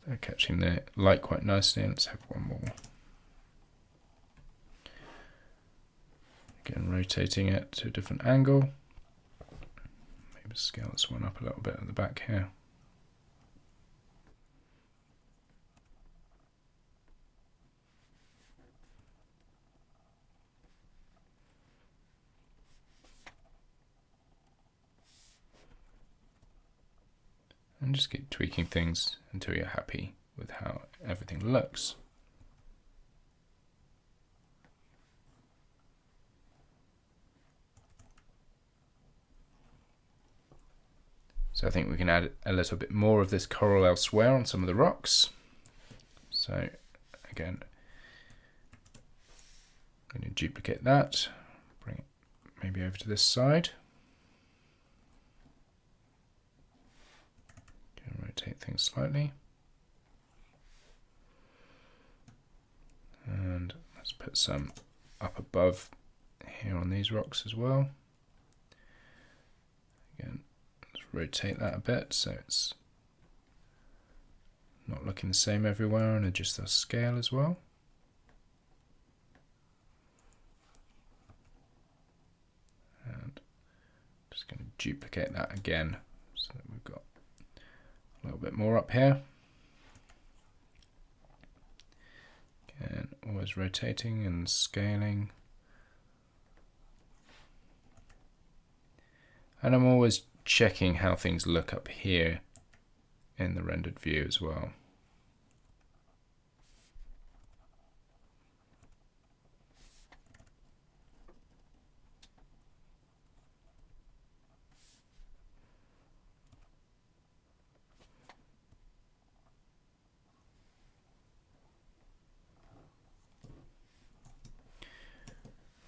They're catching the light quite nicely. Let's have one more. Again, rotating it to a different angle. Maybe scale this one up a little bit at the back here. And just keep tweaking things until you're happy with how everything looks. So I think we can add a little bit more of this coral elsewhere on some of the rocks. So again, I'm going to duplicate that, bring it maybe over to this side. Rotate things slightly. And let's put some up above here on these rocks as well. Again, let's rotate that a bit so it's not looking the same everywhere, and adjust our scale as well. And just going to duplicate that again so that we've got a little bit more up here. Again, always rotating and scaling. And I'm always checking how things look up here in the rendered view as well.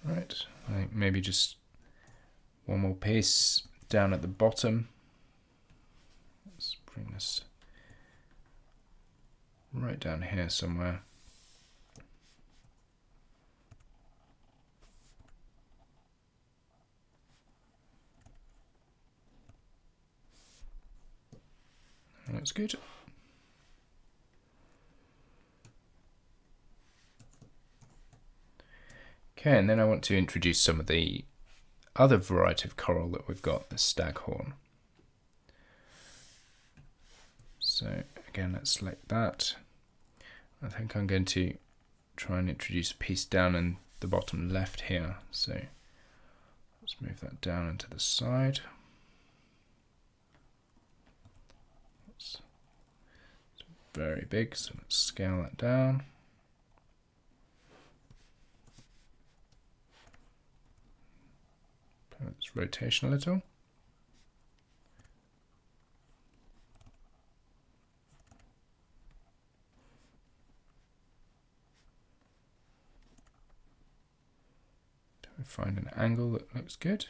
Right, I think maybe just one more piece down at the bottom. Let's bring this right down here somewhere. That's good. Okay, and then I want to introduce some of the other variety of coral that we've got, the staghorn. So again, let's select that. I think I'm going to try and introduce a piece down in the bottom left here. So let's move that down into the side. It's very big, so let's scale that down. Let's rotation a little. Find an angle that looks good.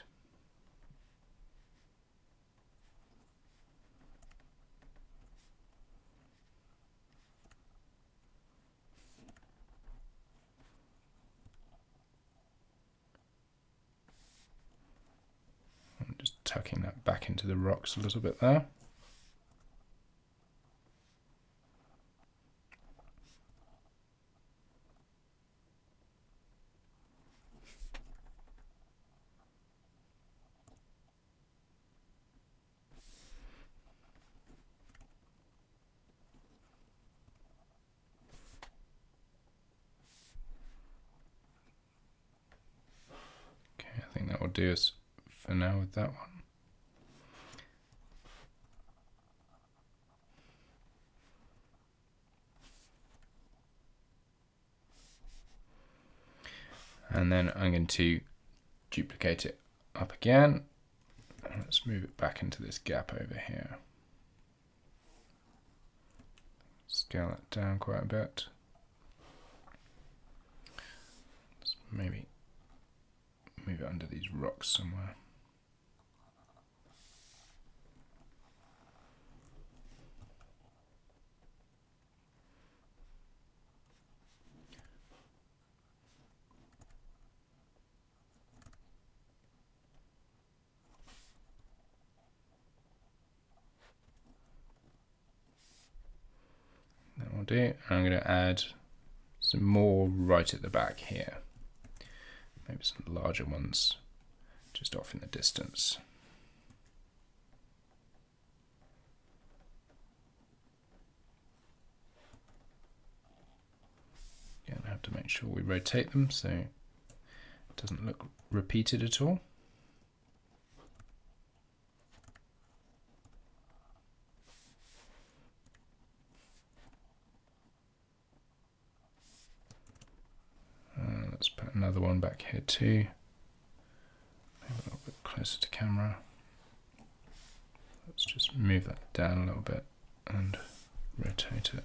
I'm just tucking that back into the rocks a little bit there. I think that will do us for now with that one. And then I'm going to duplicate it up again. And let's move it back into this gap over here. Scale that down quite a bit. Let's maybe move it under these rocks somewhere. That will do. I'm going to add some more right at the back here. Maybe some larger ones just off in the distance. Again, I have to make sure we rotate them so it doesn't look repeated at all. another one back here too. Maybe a little bit closer to camera. Let's just move that down a little bit and rotate it.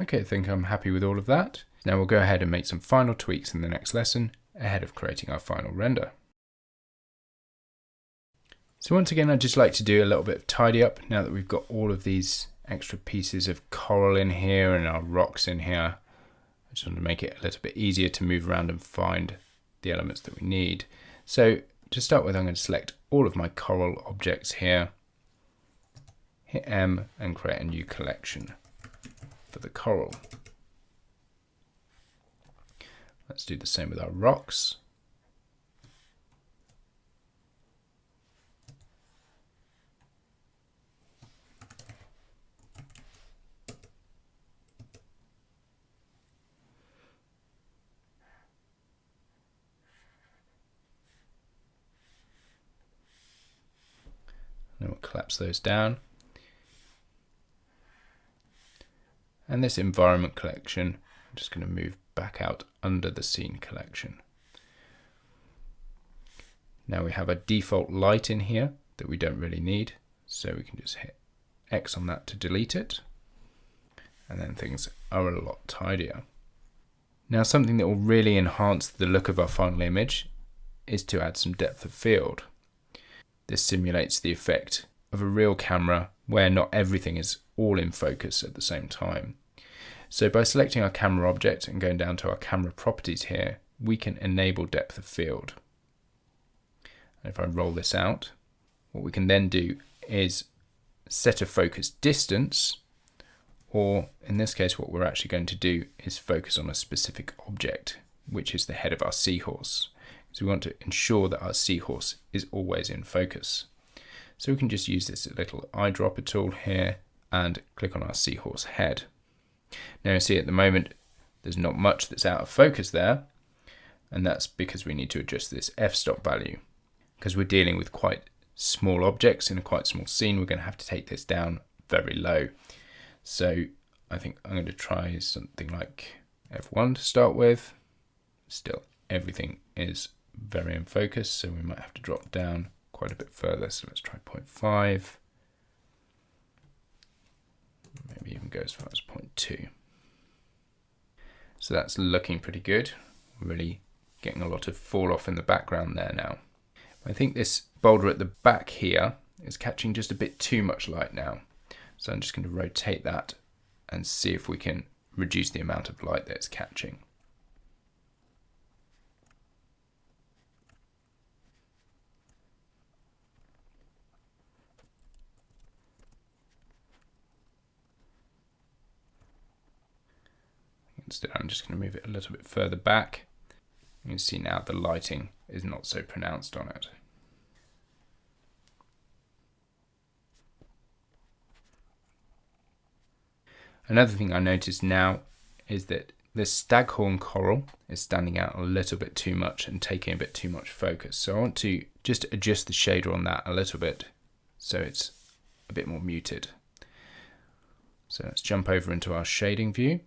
Okay, I think I'm happy with all of that. Now we'll go ahead and make some final tweaks in the next lesson ahead of creating our final render. So once again, I'd just like to do a little bit of tidy up now that we've got all of these extra pieces of coral in here and our rocks in here. I just want to make it a little bit easier to move around and find the elements that we need. So to start with, I'm going to select all of my coral objects here, hit M and create a new collection for the coral. Let's do the same with our rocks. Then we'll collapse those down. And this environment collection, I'm just going to move back out under the scene collection. Now we have a default light in here that we don't really need, so we can just hit X on that to delete it. And then things are a lot tidier. Now something that will really enhance the look of our final image is to add some depth of field. This simulates the effect of a real camera where not everything is all in focus at the same time. So by selecting our camera object and going down to our camera properties here, we can enable depth of field. And if I roll this out, what we can then do is set a focus distance, or in this case what we're actually going to do is focus on a specific object, which is the head of our seahorse. So we want to ensure that our seahorse is always in focus. So we can just use this little eyedropper tool here and click on our seahorse head. Now you see at the moment there's not much that's out of focus there, and that's because we need to adjust this f-stop value. Because we're dealing with quite small objects in a quite small scene, we're going to have to take this down very low. So I think I'm going to try something like f1 to start with. Still, everything is very in focus, so we might have to drop down quite a bit further. So let's try 0.5. Maybe even go as far as 0.2. So that's looking pretty good. We're really getting a lot of fall off in the background there now. I think this boulder at the back here is catching just a bit too much light now. So I'm just going to rotate that and see if we can reduce the amount of light that it's catching. Instead, I'm just going to move it a little bit further back. You can see now the lighting is not so pronounced on it. Another thing I noticed now is that the staghorn coral is standing out a little bit too much and taking a bit too much focus. So I want to just adjust the shader on that a little bit so it's a bit more muted. So let's jump over into our shading view.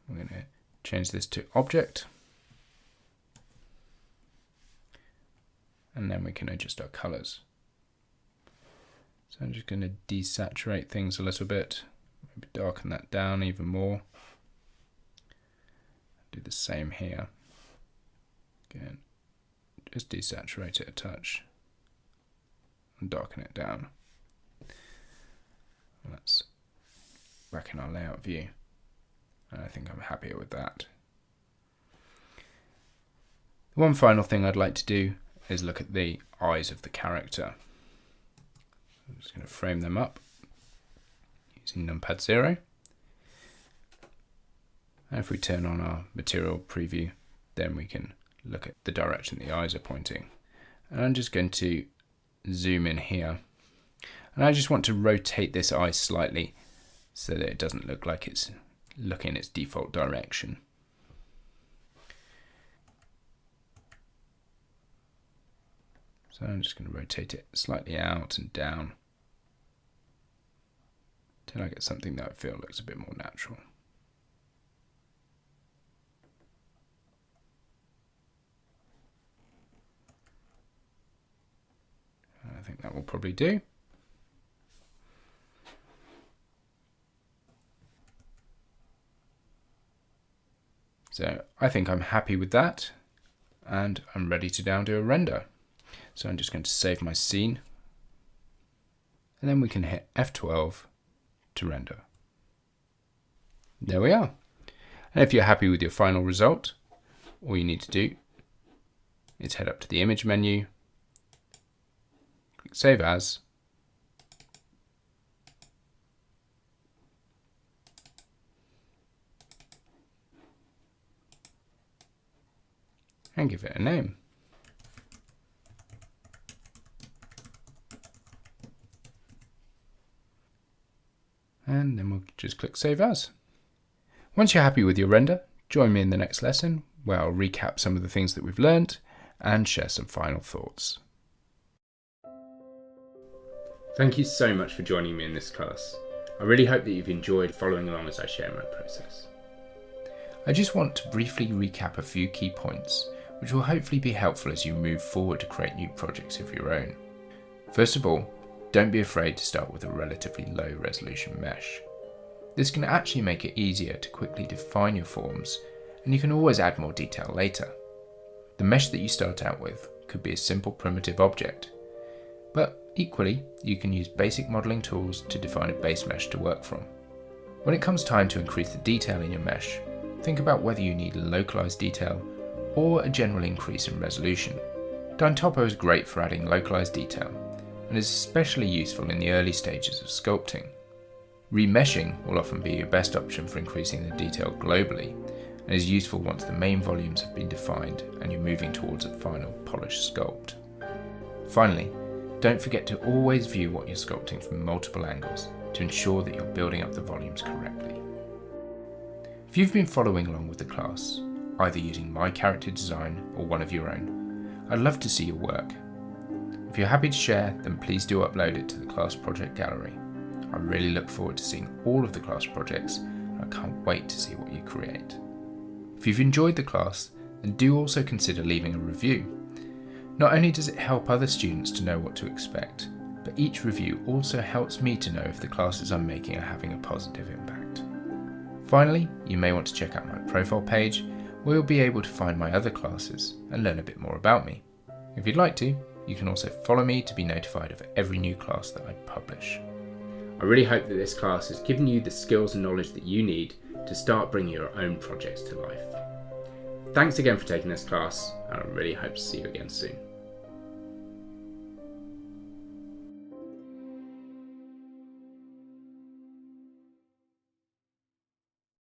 We're going to change this to object. And then we can adjust our colors. So I'm just going to desaturate things a little bit, maybe darken that down even more. Do the same here. Again, just desaturate it a touch and darken it down. And that's back in our layout view. And I think I'm happier with that. One final thing I'd like to do is look at the eyes of the character. I'm just going to frame them up using numpad 0. And if we turn on our material preview, then we can look at the direction the eyes are pointing. And I'm just going to zoom in here And I just want to rotate this eye slightly so that it doesn't look like it's looking in its default direction. So I'm just going to rotate it slightly out and down until I get something that I feel looks a bit more natural. I think that will probably do. So I think I'm happy with that, and I'm ready to now do a render. So I'm just going to save my scene, and then we can hit F12 to render. There we are. And if you're happy with your final result, all you need to do is head up to the image menu, click Save As, and give it a name. And then we'll just click Save As. Once you're happy with your render, join me in the next lesson where I'll recap some of the things that we've learned and share some final thoughts. Thank you so much for joining me in this class. I really hope that you've enjoyed following along as I share my process. I just want to briefly recap a few key points which will hopefully be helpful as you move forward to create new projects of your own. First of all, don't be afraid to start with a relatively low resolution mesh. This can actually make it easier to quickly define your forms, and you can always add more detail later. The mesh that you start out with could be a simple primitive object, but equally you can use basic modeling tools to define a base mesh to work from. When it comes time to increase the detail in your mesh, think about whether you need localized detail or a general increase in resolution. Topo is great for adding localized detail, and is especially useful in the early stages of sculpting. Remeshing will often be your best option for increasing the detail globally, and is useful once the main volumes have been defined and you're moving towards a final polished sculpt. Finally, don't forget to always view what you're sculpting from multiple angles to ensure that you're building up the volumes correctly. If you've been following along with the class, either using my character design or one of your own, I'd love to see your work. If you're happy to share, then please do upload it to the class project gallery. I really look forward to seeing all of the class projects, and I can't wait to see what you create. If you've enjoyed the class, then do also consider leaving a review. Not only does it help other students to know what to expect, but each review also helps me to know if the classes I'm making are having a positive impact. Finally, you may want to check out my profile page, where you'll be able to find my other classes and learn a bit more about me. If you'd like to, you can also follow me to be notified of every new class that I publish. I really hope that this class has given you the skills and knowledge that you need to start bringing your own projects to life. Thanks again for taking this class, and I really hope to see you again soon.